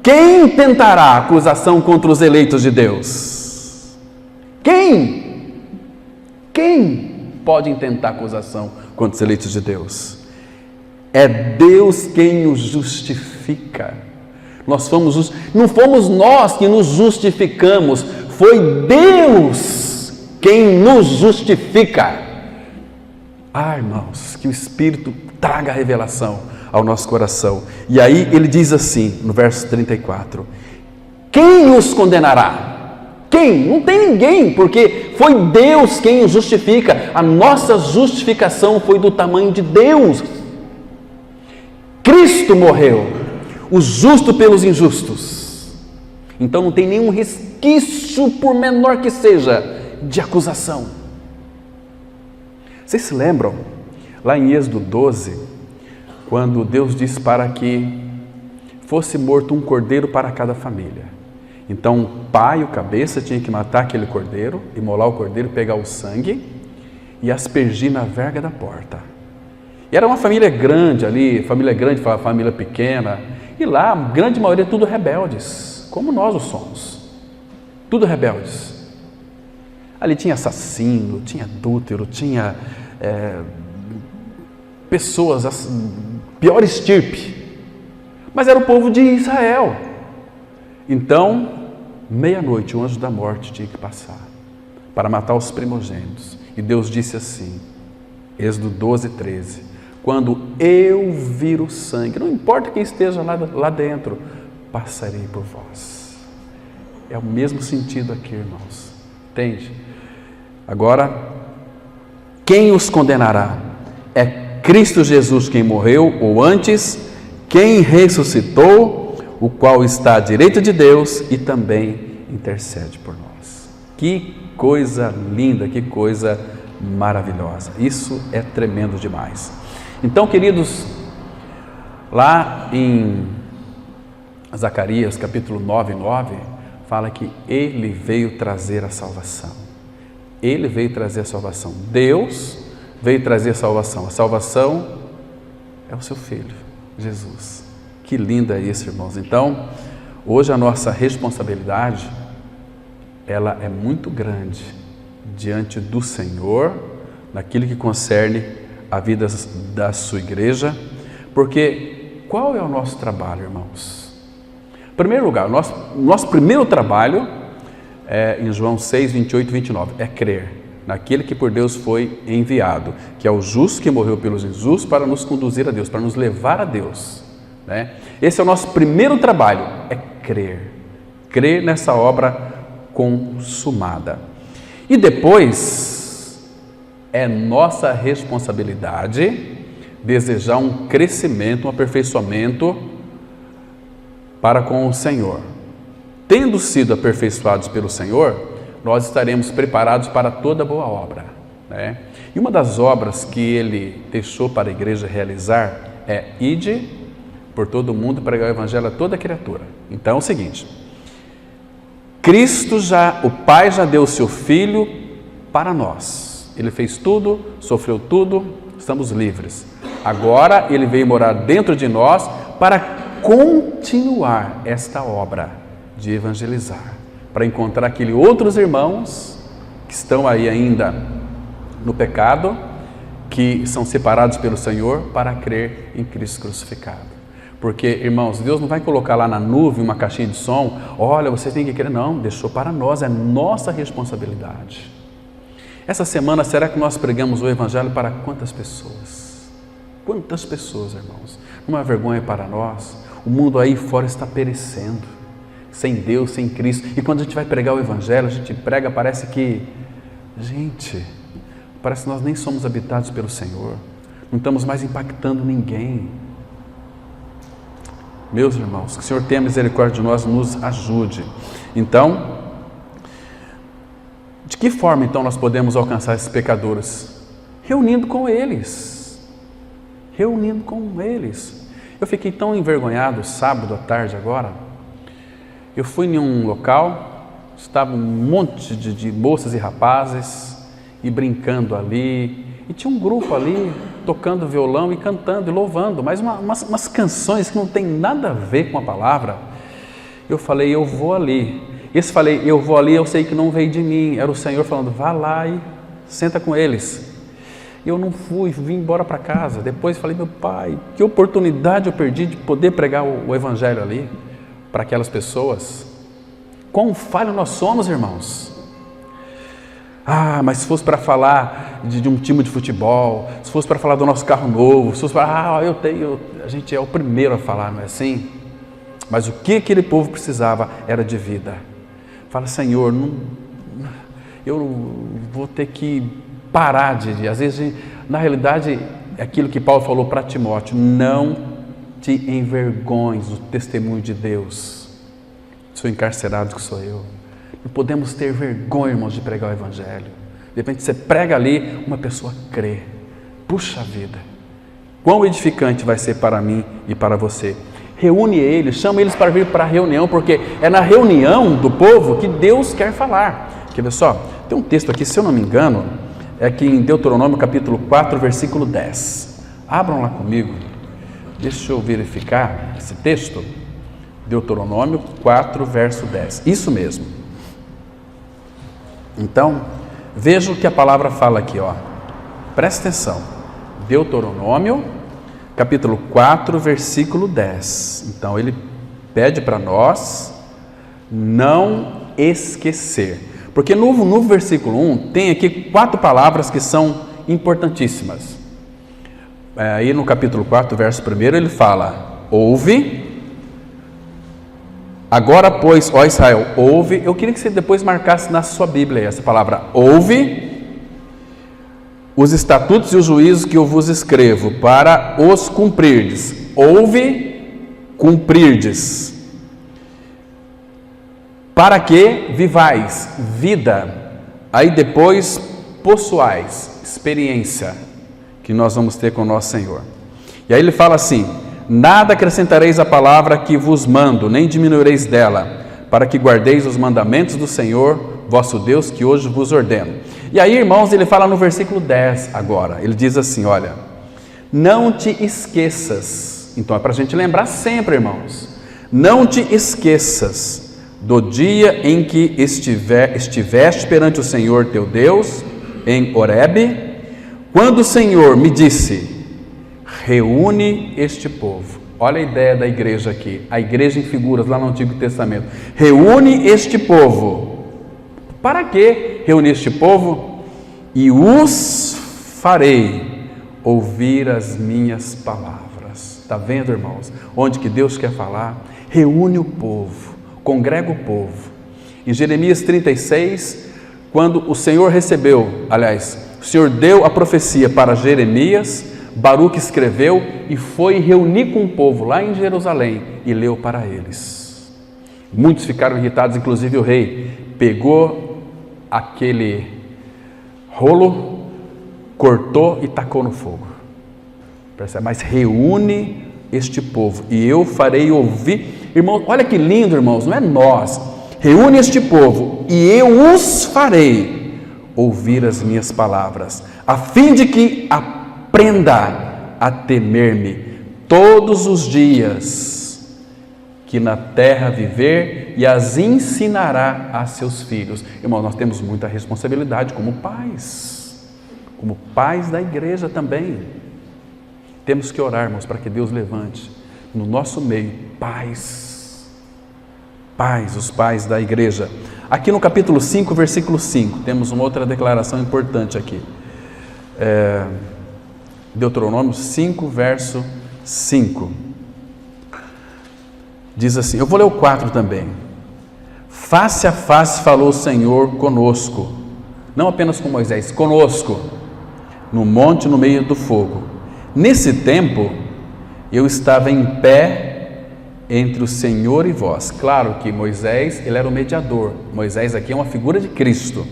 quem tentará acusação contra os eleitos de Deus? Quem pode intentar acusação contra os eleitos de Deus? É Deus quem os justifica. Não fomos nós que nos justificamos, foi Deus quem nos justifica. Irmãos, que o Espírito traga a revelação ao nosso coração. E aí ele diz assim, no verso 34, quem os condenará? Quem? Não tem ninguém, porque foi Deus quem os justifica. A nossa justificação foi do tamanho de Deus. Cristo morreu, o justo pelos injustos. Então não tem nenhum resquício, por menor que seja, de acusação. Vocês se lembram, lá em Êxodo 12, quando Deus disse para que fosse morto um cordeiro para cada família. Então o pai, o cabeça, tinha que matar aquele cordeiro, imolar o cordeiro, pegar o sangue e aspergir na verga da porta. E era uma família grande ali, família pequena, e lá a grande maioria tudo rebeldes, como nós o somos, tudo rebeldes. Ali tinha assassino, tinha adúltero, tinha pessoas, pior estirpe, mas era o povo de Israel. Então, meia-noite, o anjo da morte tinha que passar para matar os primogênitos. E Deus disse assim, Êxodo 12, 13, quando eu vir o sangue, não importa quem esteja lá dentro, passarei por vós. É o mesmo sentido aqui, irmãos, entende? Agora, quem os condenará? É Cristo Jesus quem morreu, ou antes, quem ressuscitou, o qual está à direita de Deus e também intercede por nós. Que coisa linda, que coisa maravilhosa. Isso é tremendo demais. Então, queridos, lá em Zacarias capítulo 9:9, fala que Ele veio trazer a salvação. Ele veio trazer a salvação. Deus veio trazer a salvação. A salvação é o seu Filho, Jesus. Que lindo é isso, irmãos. Então, hoje a nossa responsabilidade, ela é muito grande diante do Senhor, naquilo que concerne a vida da sua igreja, porque qual é o nosso trabalho, irmãos? Em primeiro lugar, nosso primeiro trabalho é em João 6, 28 e 29, é crer naquele que por Deus foi enviado, que é o justo que morreu pelos injustos para nos conduzir a Deus, para nos levar a Deus, né? Esse é o nosso primeiro trabalho, é crer nessa obra consumada. E depois, é nossa responsabilidade desejar um crescimento, um aperfeiçoamento para com o Senhor. Tendo sido aperfeiçoados pelo Senhor, nós estaremos preparados para toda boa obra, né? E uma das obras que Ele deixou para a igreja realizar é ide por todo o mundo pregar o evangelho a toda criatura. Então é o seguinte, o Pai já deu o seu Filho para nós. Ele fez tudo, sofreu tudo, estamos livres. Agora Ele veio morar dentro de nós para continuar esta obra de evangelizar, para encontrar aqueles outros irmãos que estão aí ainda no pecado, que são separados pelo Senhor, para crer em Cristo crucificado. Porque, irmãos, Deus não vai colocar lá na nuvem uma caixinha de som, olha, você tem que crer, não, deixou para nós, é nossa responsabilidade. Essa semana, será que nós pregamos o Evangelho para quantas pessoas? Quantas pessoas, irmãos? Uma vergonha para nós, o mundo aí fora está perecendo, sem Deus, sem Cristo. E quando a gente vai pregar o Evangelho, a gente prega, parece que nós nem somos habitados pelo Senhor. Não estamos mais impactando ninguém. Meus irmãos, que o Senhor tenha misericórdia de nós, nos ajude. Então, de que forma então nós podemos alcançar esses pecadores? Reunindo com eles. Reunindo com eles. Eu fiquei tão envergonhado sábado à tarde agora. Eu fui em um local, estava um monte de moças e rapazes e brincando ali. E tinha um grupo ali tocando violão e cantando e louvando, mas umas canções que não tem nada a ver com a palavra. Eu falei, eu vou ali. Esse falei, eu vou ali, eu sei que não veio de mim. Era o Senhor falando, vá lá e senta com eles. Eu não fui, vim embora para casa. Depois falei, meu pai, que oportunidade eu perdi de poder pregar o Evangelho ali para aquelas pessoas. Quão falho nós somos, irmãos. Mas se fosse para falar de um time de futebol, se fosse para falar do nosso carro novo, se fosse para, a gente é o primeiro a falar, não é assim? Mas o que aquele povo precisava era de vida. Fala, Senhor, eu vou ter que parar às vezes, na realidade, é aquilo que Paulo falou para Timóteo, não te envergonhes do testemunho de Deus. Sou encarcerado que sou eu. Não podemos ter vergonha, irmãos, de pregar o Evangelho. De repente você prega ali, uma pessoa crê. Puxa vida, quão edificante vai ser para mim e para você. Reúne eles, chama eles para vir para a reunião, porque é na reunião do povo que Deus quer falar. Quer ver só? Tem um texto aqui, se eu não me engano, é aqui em Deuteronômio capítulo 4, versículo 10. Abram lá comigo, deixa eu verificar esse texto. Deuteronômio 4, verso 10. Isso mesmo. Então, veja o que a palavra fala aqui, ó. Presta atenção. Deuteronômio capítulo 4, versículo 10. Então, ele pede para nós não esquecer. Porque no versículo 1 tem aqui 4 palavras que são importantíssimas. Aí no capítulo 4, verso 1, ele fala, ouve. Agora, pois, ó Israel, ouve. Eu queria que você depois marcasse na sua Bíblia essa palavra, ouve os estatutos e os juízos que eu vos escrevo, para os cumprirdes. Ouve, cumprirdes. Para que vivais vida, aí depois possuais experiência, que nós vamos ter com o nosso Senhor. E aí ele fala assim, nada acrescentareis à palavra que vos mando, nem diminuireis dela, para que guardeis os mandamentos do Senhor, vosso Deus, que hoje vos ordeno. E aí, irmãos, ele fala no versículo 10 agora, ele diz assim, olha, não te esqueças, então é para a gente lembrar sempre, irmãos, não te esqueças do dia em que estiveste perante o Senhor teu Deus, em Horebe, quando o Senhor me disse, reúne este povo. Olha a ideia da igreja aqui, a igreja em figuras lá no Antigo Testamento. Reúne este povo. Para que reunir este povo? E os farei ouvir as minhas palavras. Está vendo, irmãos? Onde que Deus quer falar? Reúne o povo, congrega o povo. Em Jeremias 36, quando o Senhor o Senhor deu a profecia para Jeremias, Baruque escreveu e foi reunir com o povo lá em Jerusalém e leu para eles. Muitos ficaram irritados, inclusive o rei pegou aquele rolo, cortou e tacou no fogo. Percebe? Mas reúne este povo e eu farei ouvir. Irmãos, olha que lindo, irmãos, não é nós. Reúne este povo e eu os farei ouvir as minhas palavras, a fim de que aprenda a temer-me todos os dias que na terra viver e as ensinará a seus filhos. Irmão, nós temos muita responsabilidade como pais da igreja também. Temos que orar, irmãos, para que Deus levante no nosso meio pais, os pais da igreja. Aqui no capítulo 5, versículo 5, temos uma outra declaração importante aqui. Deuteronômio 5, verso 5. Diz assim, eu vou ler o 4 também. face a face falou o Senhor conosco, não apenas com Moisés, conosco, no monte no meio do fogo. Nesse tempo, eu estava em pé entre o Senhor e vós. Claro que Moisés, ele era o mediador. Moisés aqui é uma figura de Cristo.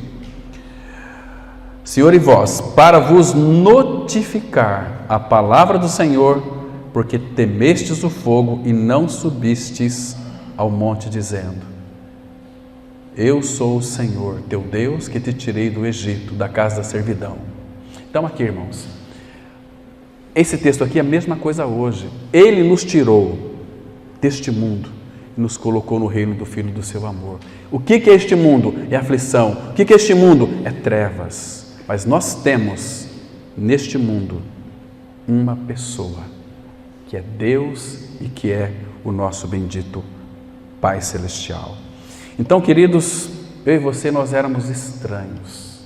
Senhor e vós, para vos notificar a palavra do Senhor, porque temestes o fogo e não subistes ao monte, dizendo: eu sou o Senhor, teu Deus, que te tirei do Egito, da casa da servidão. Então aqui, irmãos, esse texto aqui é a mesma coisa hoje. Ele nos tirou deste mundo e nos colocou no reino do Filho do seu amor. O que é este mundo? É aflição. O que é este mundo? É trevas. Mas nós temos neste mundo uma pessoa, que é Deus e que é o nosso bendito Pai Celestial. Então, queridos, eu e você, nós éramos estranhos.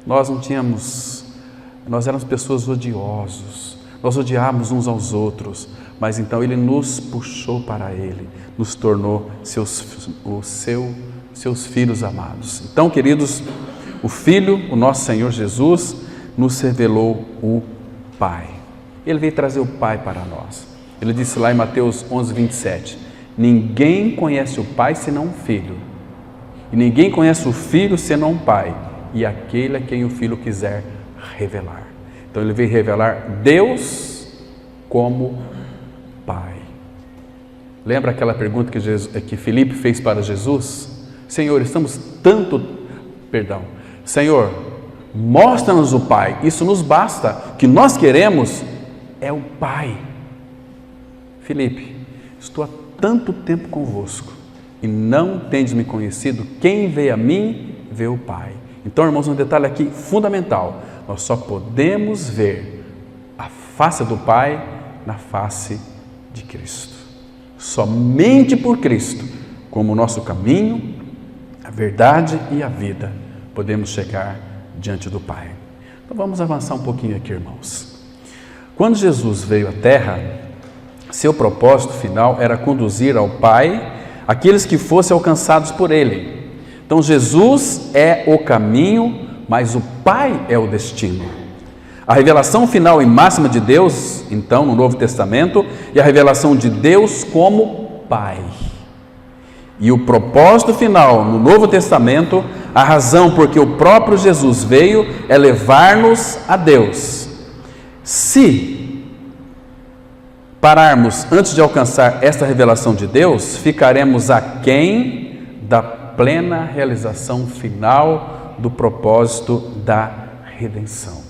Nós éramos pessoas odiosas. Nós odiávamos uns aos outros, mas então Ele nos puxou para Ele, nos tornou seus filhos amados. Então, queridos, o Filho, o nosso Senhor Jesus, nos revelou o Pai. Ele veio trazer o Pai para nós. Ele disse lá em Mateus 11, 27, ninguém conhece o Pai senão o Filho, e ninguém conhece o Filho senão o Pai, e aquele a quem o Filho quiser revelar. Então ele veio revelar Deus como Pai. Lembra aquela pergunta que Filipe fez para Jesus? Senhor, Senhor, mostra-nos o Pai, isso nos basta. O que nós queremos é o Pai. Filipe, estou há tanto tempo convosco e não tendes me conhecido. Quem vê a mim, vê o Pai. Então, irmãos, um detalhe aqui fundamental: nós só podemos ver a face do Pai na face de Cristo. Somente por Cristo, como o nosso caminho, a verdade e a vida, podemos chegar diante do Pai. Então vamos avançar um pouquinho aqui, irmãos. Quando Jesus veio à Terra, seu propósito final era conduzir ao Pai aqueles que fossem alcançados por Ele. Então Jesus é o caminho, mas o Pai é o destino. A revelação final e máxima de Deus, então, no Novo Testamento, é a revelação de Deus como Pai. E o propósito final no Novo Testamento, a razão por que o próprio Jesus veio, é levar-nos a Deus. Se pararmos antes de alcançar esta revelação de Deus, ficaremos aquém da plena realização final do propósito da redenção.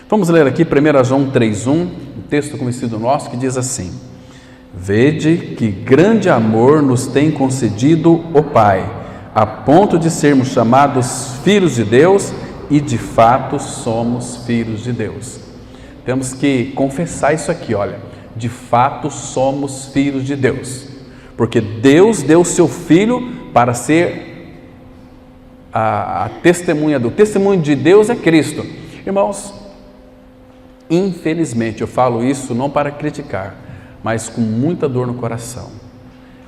Vamos ler aqui 1 João 3,1, um texto conhecido nosso que diz assim: vede que grande amor nos tem concedido o Pai, a ponto de sermos chamados filhos de Deus, e de fato somos filhos de Deus. Temos que confessar isso aqui, olha, de fato somos filhos de Deus, porque Deus deu o seu Filho para ser a testemunha do testemunho de Deus é Cristo. Irmãos, infelizmente, eu falo isso não para criticar, mas com muita dor no coração,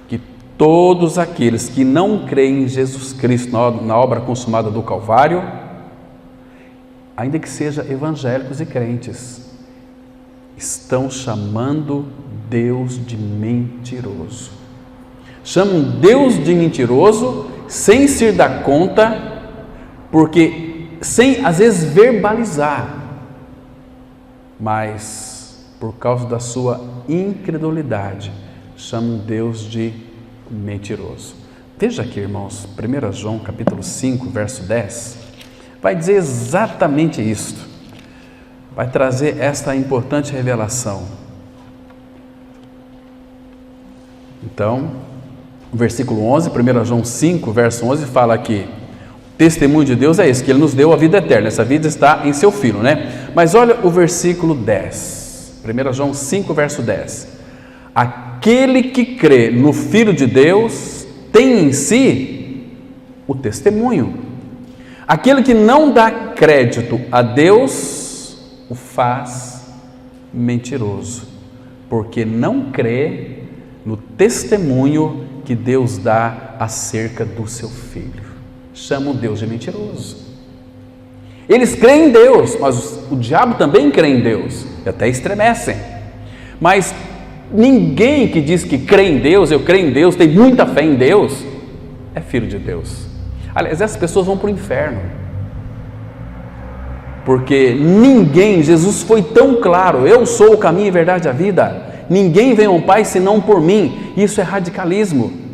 que todos aqueles que não creem em Jesus Cristo na obra consumada do Calvário, ainda que sejam evangélicos e crentes, estão chamando Deus de mentiroso. Chamam Deus de mentiroso sem se dar conta, porque sem às vezes verbalizar, mas por causa da sua incredulidade, chamam Deus de mentiroso. Veja aqui, irmãos, 1 João capítulo 5, verso 10, vai dizer exatamente isto, vai trazer esta importante revelação. Então, o versículo 11, 1 João 5, verso 11, fala que o testemunho de Deus é esse, que Ele nos deu a vida eterna. Essa vida está em seu Filho, né? Mas olha o versículo 10, 1 João 5, verso 10. Aquele que crê no Filho de Deus tem em si o testemunho. Aquele que não dá crédito a Deus o faz mentiroso, porque não crê no testemunho que Deus dá acerca do seu filho. Chamam Deus de mentiroso. Eles creem em Deus, mas o diabo também crê em Deus, e até estremecem. Mas ninguém que diz que crê em Deus, eu creio em Deus, tem muita fé em Deus, é filho de Deus. Aliás, essas pessoas vão para o inferno. Porque ninguém, Jesus foi tão claro, eu sou o caminho, a verdade e a vida, ninguém vem ao Pai senão por mim. Isso é radicalismo.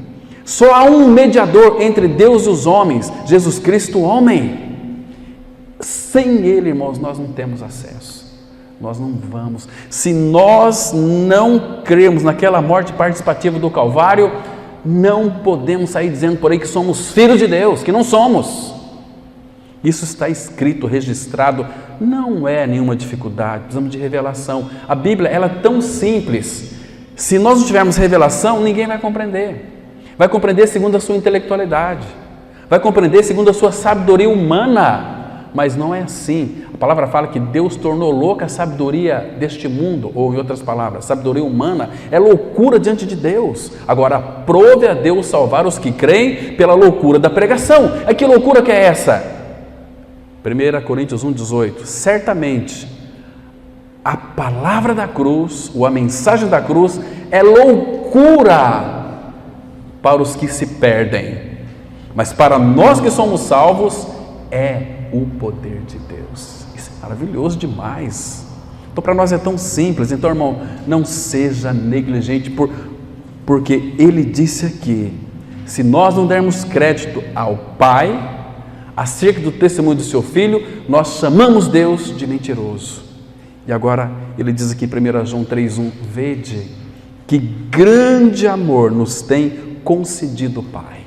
Só há um mediador entre Deus e os homens, Jesus Cristo, homem. Sem Ele, irmãos, nós não temos acesso, nós não vamos. Se nós não cremos naquela morte participativa do Calvário, não podemos sair dizendo por aí que somos filhos de Deus, que não somos. Isso está escrito, registrado, não é nenhuma dificuldade, precisamos de revelação. A Bíblia, ela é tão simples, se nós não tivermos revelação, ninguém vai compreender segundo a sua intelectualidade, vai compreender segundo a sua sabedoria humana, mas não é assim. A palavra fala que Deus tornou louca a sabedoria deste mundo, ou em outras palavras, a sabedoria humana é loucura diante de Deus. Agora, aprove a Deus salvar os que creem pela loucura da pregação. Que loucura que é essa? 1 Coríntios 1,18, certamente a palavra da cruz, ou a mensagem da cruz, é loucura para os que se perdem, mas para nós que somos salvos, é o poder de Deus. Isso é maravilhoso demais. Então para nós é tão simples. Então, irmão, não seja negligente, porque Ele disse aqui, se nós não dermos crédito ao Pai, acerca do testemunho do seu Filho, nós chamamos Deus de mentiroso. E agora Ele diz aqui em 1 João 3,1, vede que grande amor nos tem concedido o Pai,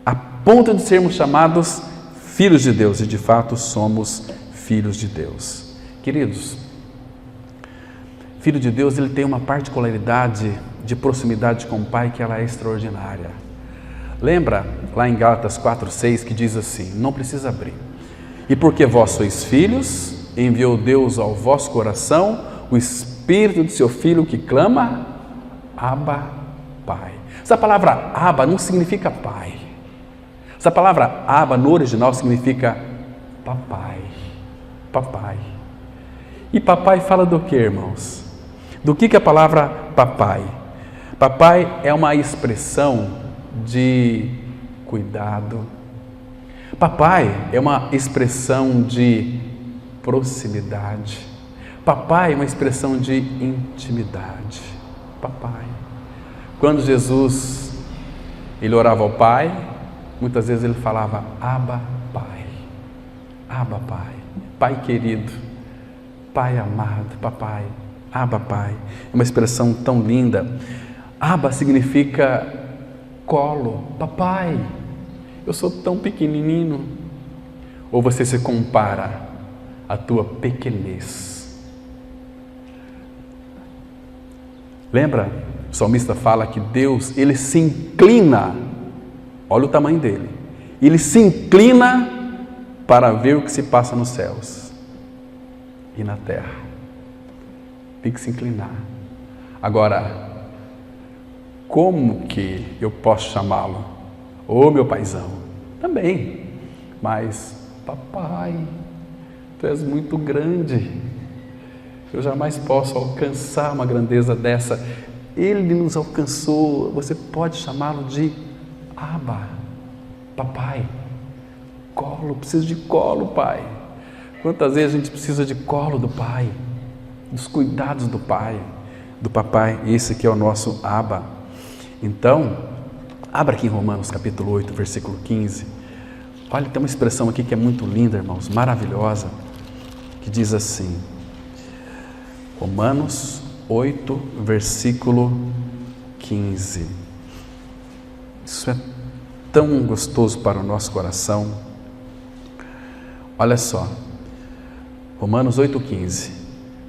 a ponto de sermos chamados filhos de Deus, e de fato somos filhos de Deus. Queridos, filho de Deus, ele tem uma particularidade de proximidade com o Pai que ela é extraordinária. Lembra lá em Gálatas 4,6 que diz assim, não precisa abrir, e porque vós sois filhos, enviou Deus ao vosso coração o Espírito do seu Filho que clama, Abba, Pai. Essa palavra Abba não significa pai. Essa palavra Abba no original significa papai, papai. E papai fala do que, irmãos? Do que a palavra papai? Papai é uma expressão de cuidado. Papai é uma expressão de proximidade. Papai é uma expressão de intimidade. Papai. Quando Jesus ele orava ao Pai, muitas vezes ele falava Abba, Pai. Abba, Pai. Pai querido. Pai amado. Papai. Abba, Pai. É uma expressão tão linda. Abba significa colo. Papai, eu sou tão pequenininho. Ou você se compara à tua pequenez. Lembra? O salmista fala que Deus, ele se inclina, olha o tamanho dele, ele se inclina para ver o que se passa nos céus e na terra. Tem que se inclinar. Agora, como que eu posso chamá-lo? Ô meu paizão, também, mas papai, tu és muito grande, eu jamais posso alcançar uma grandeza dessa. Ele nos alcançou, você pode chamá-lo de Abba, papai, colo, preciso de colo, pai. Quantas vezes a gente precisa de colo do pai, dos cuidados do pai, do papai, e esse aqui é o nosso Abba. Então, abra aqui em Romanos capítulo 8, versículo 15, olha, tem uma expressão aqui que é muito linda, irmãos, maravilhosa, que diz assim, Romanos 8, versículo 15, isso é tão gostoso para o nosso coração. Olha só, Romanos 8, 15,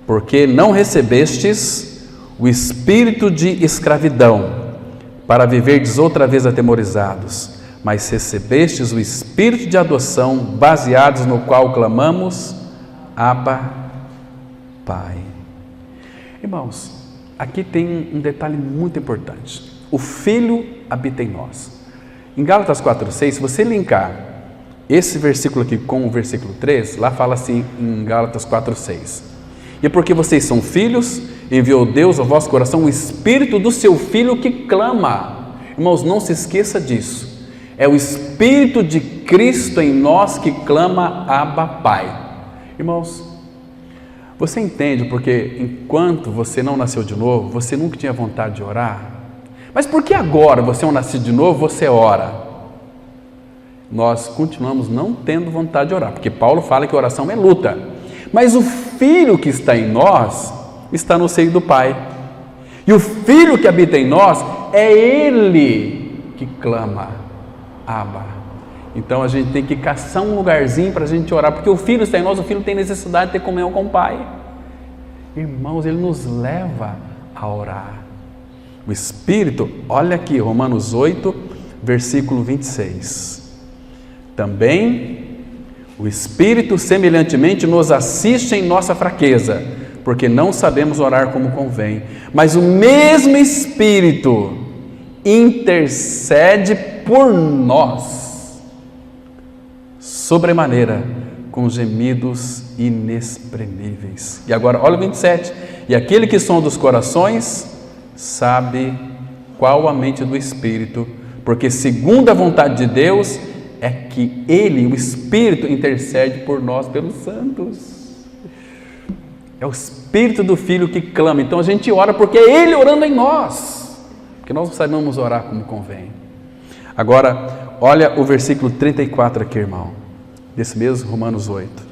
porque não recebestes o espírito de escravidão, para viverdes outra vez atemorizados, mas recebestes o espírito de adoção, baseados no qual clamamos, Abba, Pai. Irmãos, aqui tem um detalhe muito importante. o Filho habita em nós. Em Gálatas 4,6, se você linkar esse versículo aqui com o versículo 3, lá fala assim em Gálatas 4,6: e porque vocês são filhos, enviou Deus ao vosso coração o Espírito do seu Filho que clama. Irmãos, não se esqueça disso. É o Espírito de Cristo em nós que clama Abba Pai. Irmãos, você entende porque enquanto você não nasceu de novo, você nunca tinha vontade de orar? Mas por que agora você é um nascido de novo, você ora? Nós continuamos não tendo vontade de orar, porque Paulo fala que oração é luta. Mas o Filho que está em nós está no seio do Pai. E o Filho que habita em nós é Ele que clama Abba. Então a gente tem que caçar um lugarzinho para a gente orar, porque o Filho está em nós, o Filho tem necessidade de ter comunhão com o Pai. Irmãos, Ele nos leva a orar. O Espírito, olha aqui, Romanos 8, versículo 26. Também o Espírito semelhantemente nos assiste em nossa fraqueza, porque não sabemos orar como convém, mas o mesmo Espírito intercede por nós, sobremaneira, com gemidos inexprimíveis. E agora, olha o 27. E aquele que sonda os corações sabe qual a mente do Espírito, porque segundo a vontade de Deus é que Ele, o Espírito, intercede por nós pelos santos. É o Espírito do Filho que clama. Então a gente ora porque é Ele orando em nós, porque nós não sabemos orar como convém. Agora, olha o versículo 34 aqui, irmão, desse mesmo Romanos 8.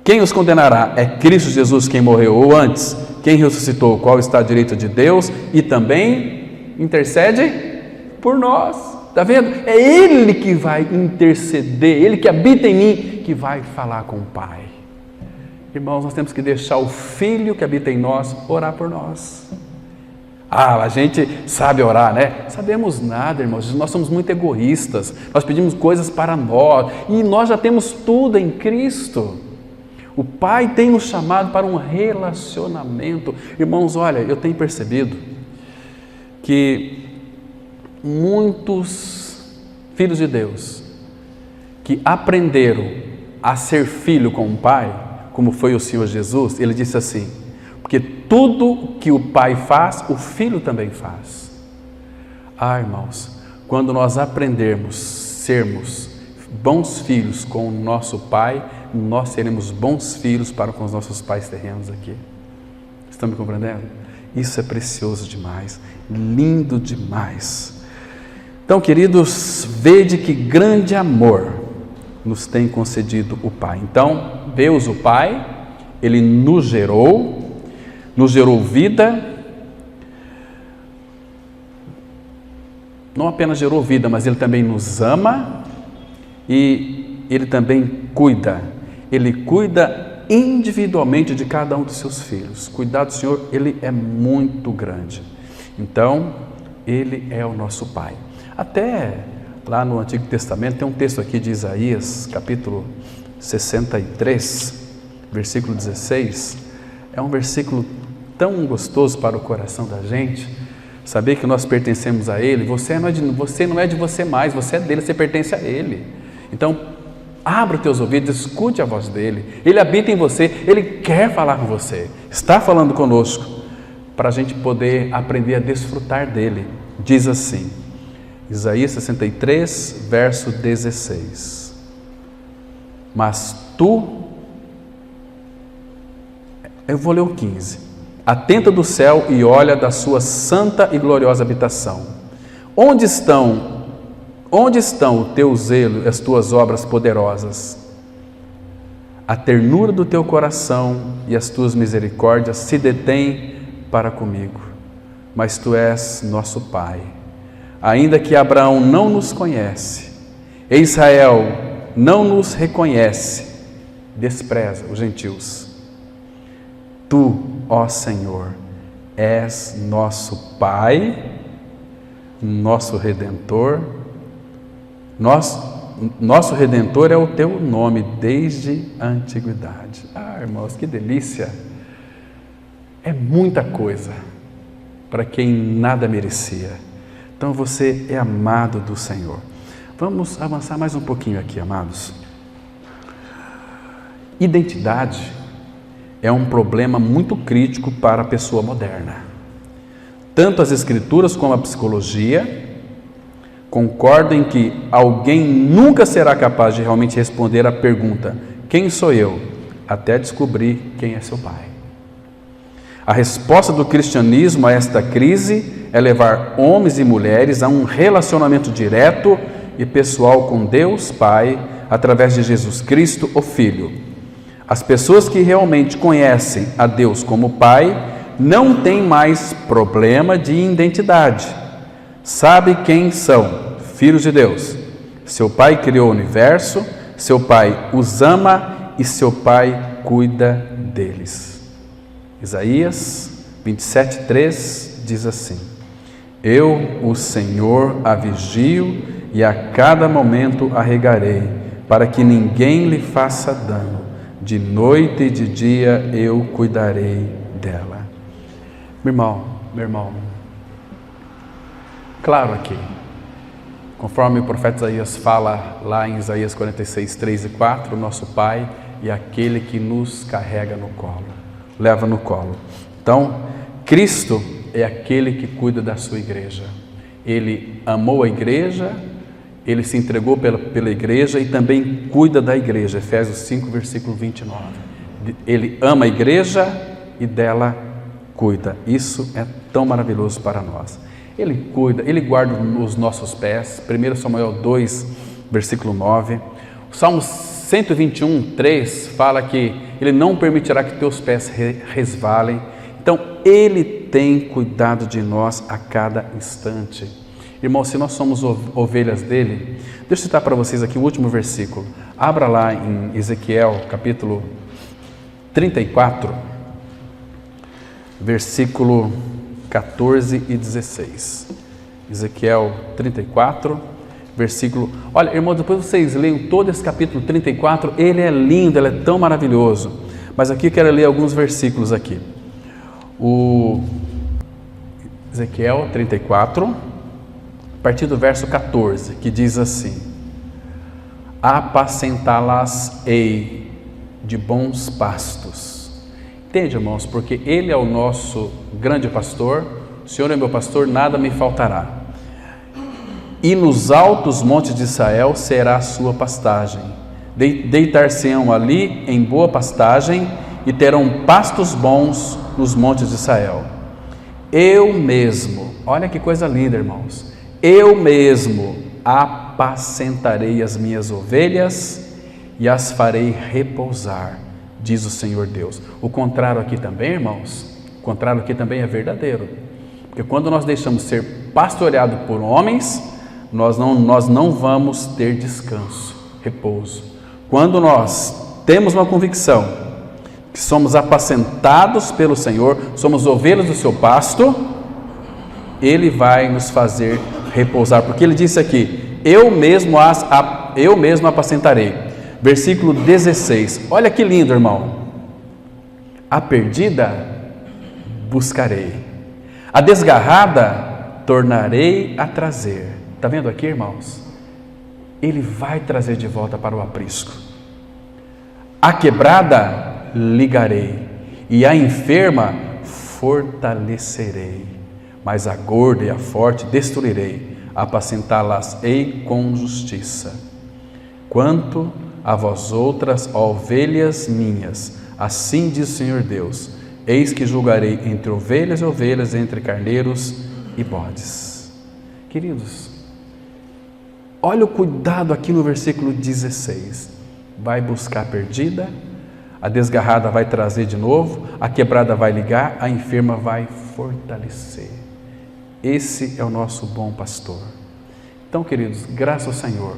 Quem os condenará? É Cristo Jesus quem morreu, ou antes, quem ressuscitou, qual está à direita de Deus e também intercede por nós. Está vendo? É Ele que vai interceder, Ele que habita em mim, que vai falar com o Pai. Irmãos, nós temos que deixar o Filho que habita em nós orar por nós. A gente sabe orar, né? Sabemos nada, irmãos, nós somos muito egoístas, nós pedimos coisas para nós, e nós já temos tudo em Cristo. O Pai tem nos chamado para um relacionamento. Irmãos, olha, eu tenho percebido que muitos filhos de Deus que aprenderam a ser filho com o Pai, como foi o Senhor Jesus, Ele disse assim: porque tudo que o Pai faz, o Filho também faz. Irmãos, quando nós aprendermos a sermos bons filhos com o nosso Pai, nós seremos bons filhos para com os nossos pais terrenos aqui. Estão me compreendendo? Isso é precioso demais, lindo demais. Então, queridos, vede que grande amor nos tem concedido o Pai. Então, Deus o Pai, Ele nos gerou vida, não apenas gerou vida, mas Ele também nos ama e Ele também cuida. Ele cuida individualmente de cada um dos seus filhos. Cuidar do Senhor, Ele é muito grande. Então, Ele é o nosso Pai. Até lá no Antigo Testamento, tem um texto aqui de Isaías, capítulo 63, versículo 16. É um versículo tão gostoso para o coração da gente, saber que nós pertencemos a Ele. Você não é de você mais, você é dele, você pertence a Ele. Então, abra os teus ouvidos, escute a voz dEle. Ele habita em você, Ele quer falar com você, está falando conosco, para a gente poder aprender a desfrutar dEle. Diz assim, Isaías 63, verso 16. Mas tu, eu vou ler o 15. Atenta do céu e olha da sua santa e gloriosa habitação. Onde estão o teu zelo e as tuas obras poderosas? A ternura do teu coração e as tuas misericórdias se detêm para comigo. Mas tu és nosso Pai. Ainda que Abraão não nos conhece, e Israel não nos reconhece, despreza os gentios. Tu, ó Senhor, és nosso Pai, nosso Redentor. Nosso Redentor é o teu nome desde a antiguidade. Irmãos, que delícia! É muita coisa para quem nada merecia. Então você é amado do Senhor. Vamos avançar mais um pouquinho aqui, amados. Identidade é um problema muito crítico para a pessoa moderna. Tanto as Escrituras como a psicologia concordam em que alguém nunca será capaz de realmente responder à pergunta: quem sou eu? Até descobrir quem é seu pai. A resposta do cristianismo a esta crise é levar homens e mulheres a um relacionamento direto e pessoal com Deus Pai, através de Jesus Cristo, o Filho. As pessoas que realmente conhecem a Deus como Pai não têm mais problema de identidade. Sabe quem são? Filhos de Deus. Seu Pai criou o universo, seu Pai os ama e seu Pai cuida deles. Isaías 27:3 diz assim: eu, o Senhor, a vigio e a cada momento a regarei, para que ninguém lhe faça dano. De noite e de dia eu cuidarei dela. Meu irmão, claro aqui, conforme o profeta Isaías fala lá em Isaías 46:3-4, nosso Pai é aquele que nos carrega no colo, leva no colo. Então, Cristo é aquele que cuida da sua igreja. Ele amou a igreja, ele se entregou pela igreja e também cuida da igreja. Efésios 5, versículo 29. Ele ama a igreja e dela cuida. Isso é tão maravilhoso para nós. Ele cuida, ele guarda os nossos pés. 1 Samuel 2, versículo 9. O Salmo 121:3 fala que ele não permitirá que teus pés resvalem. Então, ele tem cuidado de nós a cada instante. Irmão, se nós somos ovelhas dele, deixa eu citar para vocês aqui o último versículo. Abra lá em Ezequiel, capítulo 34, versículo 14 e 16. Ezequiel 34, versículo... Olha, irmão, depois vocês leiam todo esse capítulo 34, ele é lindo, ele é tão maravilhoso. Mas aqui eu quero ler alguns versículos aqui. O Ezequiel 34, a partir do verso 14, que diz assim: apacentá-las-ei de bons pastos. Entende, irmãos? Porque ele é o nosso grande pastor, o Senhor é meu pastor, nada me faltará. E nos altos montes de Israel será a sua pastagem. Deitar-se-ão ali em boa pastagem e terão pastos bons nos montes de Israel. Eu mesmo, olha que coisa linda, irmãos, eu mesmo apacentarei as minhas ovelhas e as farei repousar, diz o Senhor Deus. O contrário aqui também, irmãos, o contrário aqui também é verdadeiro, porque quando nós deixamos ser pastoreado por homens, nós não vamos ter descanso, repouso. Quando nós temos uma convicção que somos apacentados pelo Senhor, somos ovelhas do seu pasto, ele vai nos fazer repousar, porque ele disse aqui: eu mesmo apacentarei. Versículo 16, olha que lindo, irmão. A perdida buscarei, a desgarrada tornarei a trazer. Está vendo aqui, irmãos? Ele vai trazer de volta para o aprisco. A quebrada ligarei e a enferma fortalecerei, mas a gorda e a forte destruirei, apacentá-las-ei com justiça. Quanto a vós outras, ó ovelhas minhas, assim diz o Senhor Deus: eis que julgarei entre ovelhas e ovelhas, entre carneiros e bodes. Queridos, olha o cuidado aqui no versículo 16. Vai buscar a perdida, a desgarrada vai trazer de novo, a quebrada vai ligar, a enferma vai fortalecer. Esse é o nosso bom pastor. Então, queridos, graças ao Senhor,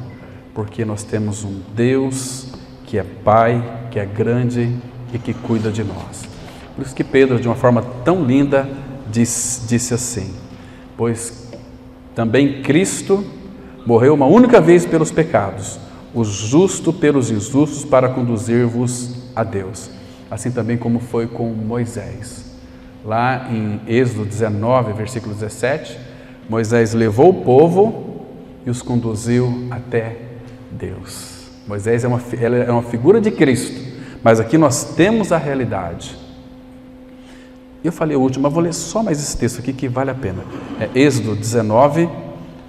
porque nós temos um Deus que é Pai, que é grande e que cuida de nós. Por isso que Pedro, de uma forma tão linda, disse assim: pois também Cristo morreu uma única vez pelos pecados, o justo pelos injustos, para conduzir-vos a Deus. Assim também como foi com Moisés. lá em Êxodo 19, versículo 17, Moisés levou o povo e os conduziu até Deus. Moisés é uma figura de Cristo, mas aqui nós temos a realidade. Eu falei o último, mas vou ler só mais esse texto aqui que vale a pena. É Êxodo 19,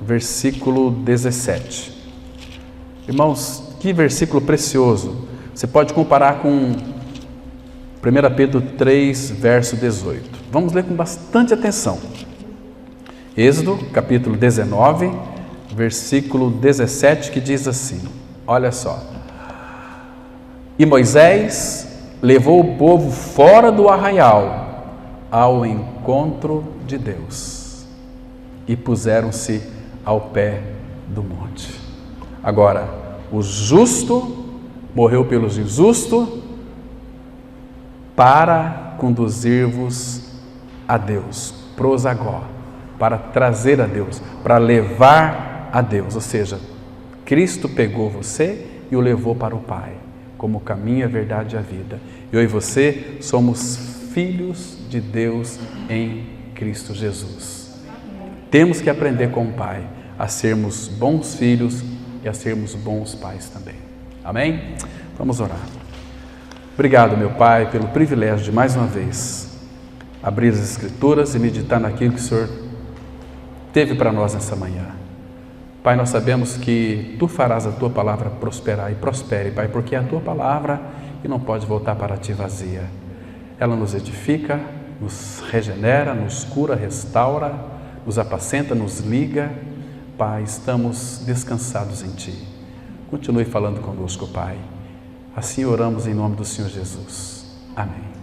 versículo 17. Irmãos, que versículo precioso. Você pode comparar com 1 Pedro 3, verso 18. Vamos ler com bastante atenção. Êxodo, capítulo 19, versículo 17, que diz assim, olha só. E Moisés levou o povo fora do arraial ao encontro de Deus e puseram-se ao pé do monte. Agora, o justo morreu pelos injustos para conduzir-vos a Deus, prosagó, para trazer a Deus, para levar a Deus. Ou seja, Cristo pegou você e o levou para o Pai, como o caminho, a verdade e a vida. Eu e você somos filhos de Deus em Cristo Jesus. Temos que aprender com o Pai a sermos bons filhos e a sermos bons pais também. Amém? Vamos orar. Obrigado, meu Pai, pelo privilégio de mais uma vez abrir as Escrituras e meditar naquilo que o Senhor teve para nós nessa manhã. Pai, nós sabemos que Tu farás a Tua palavra prosperar e prospere, Pai, porque é a Tua palavra e não pode voltar para Ti vazia. Ela nos edifica, nos regenera, nos cura, restaura, nos apacenta, nos liga. Pai, estamos descansados em Ti. Continue falando conosco, Pai. Assim oramos em nome do Senhor Jesus. Amém.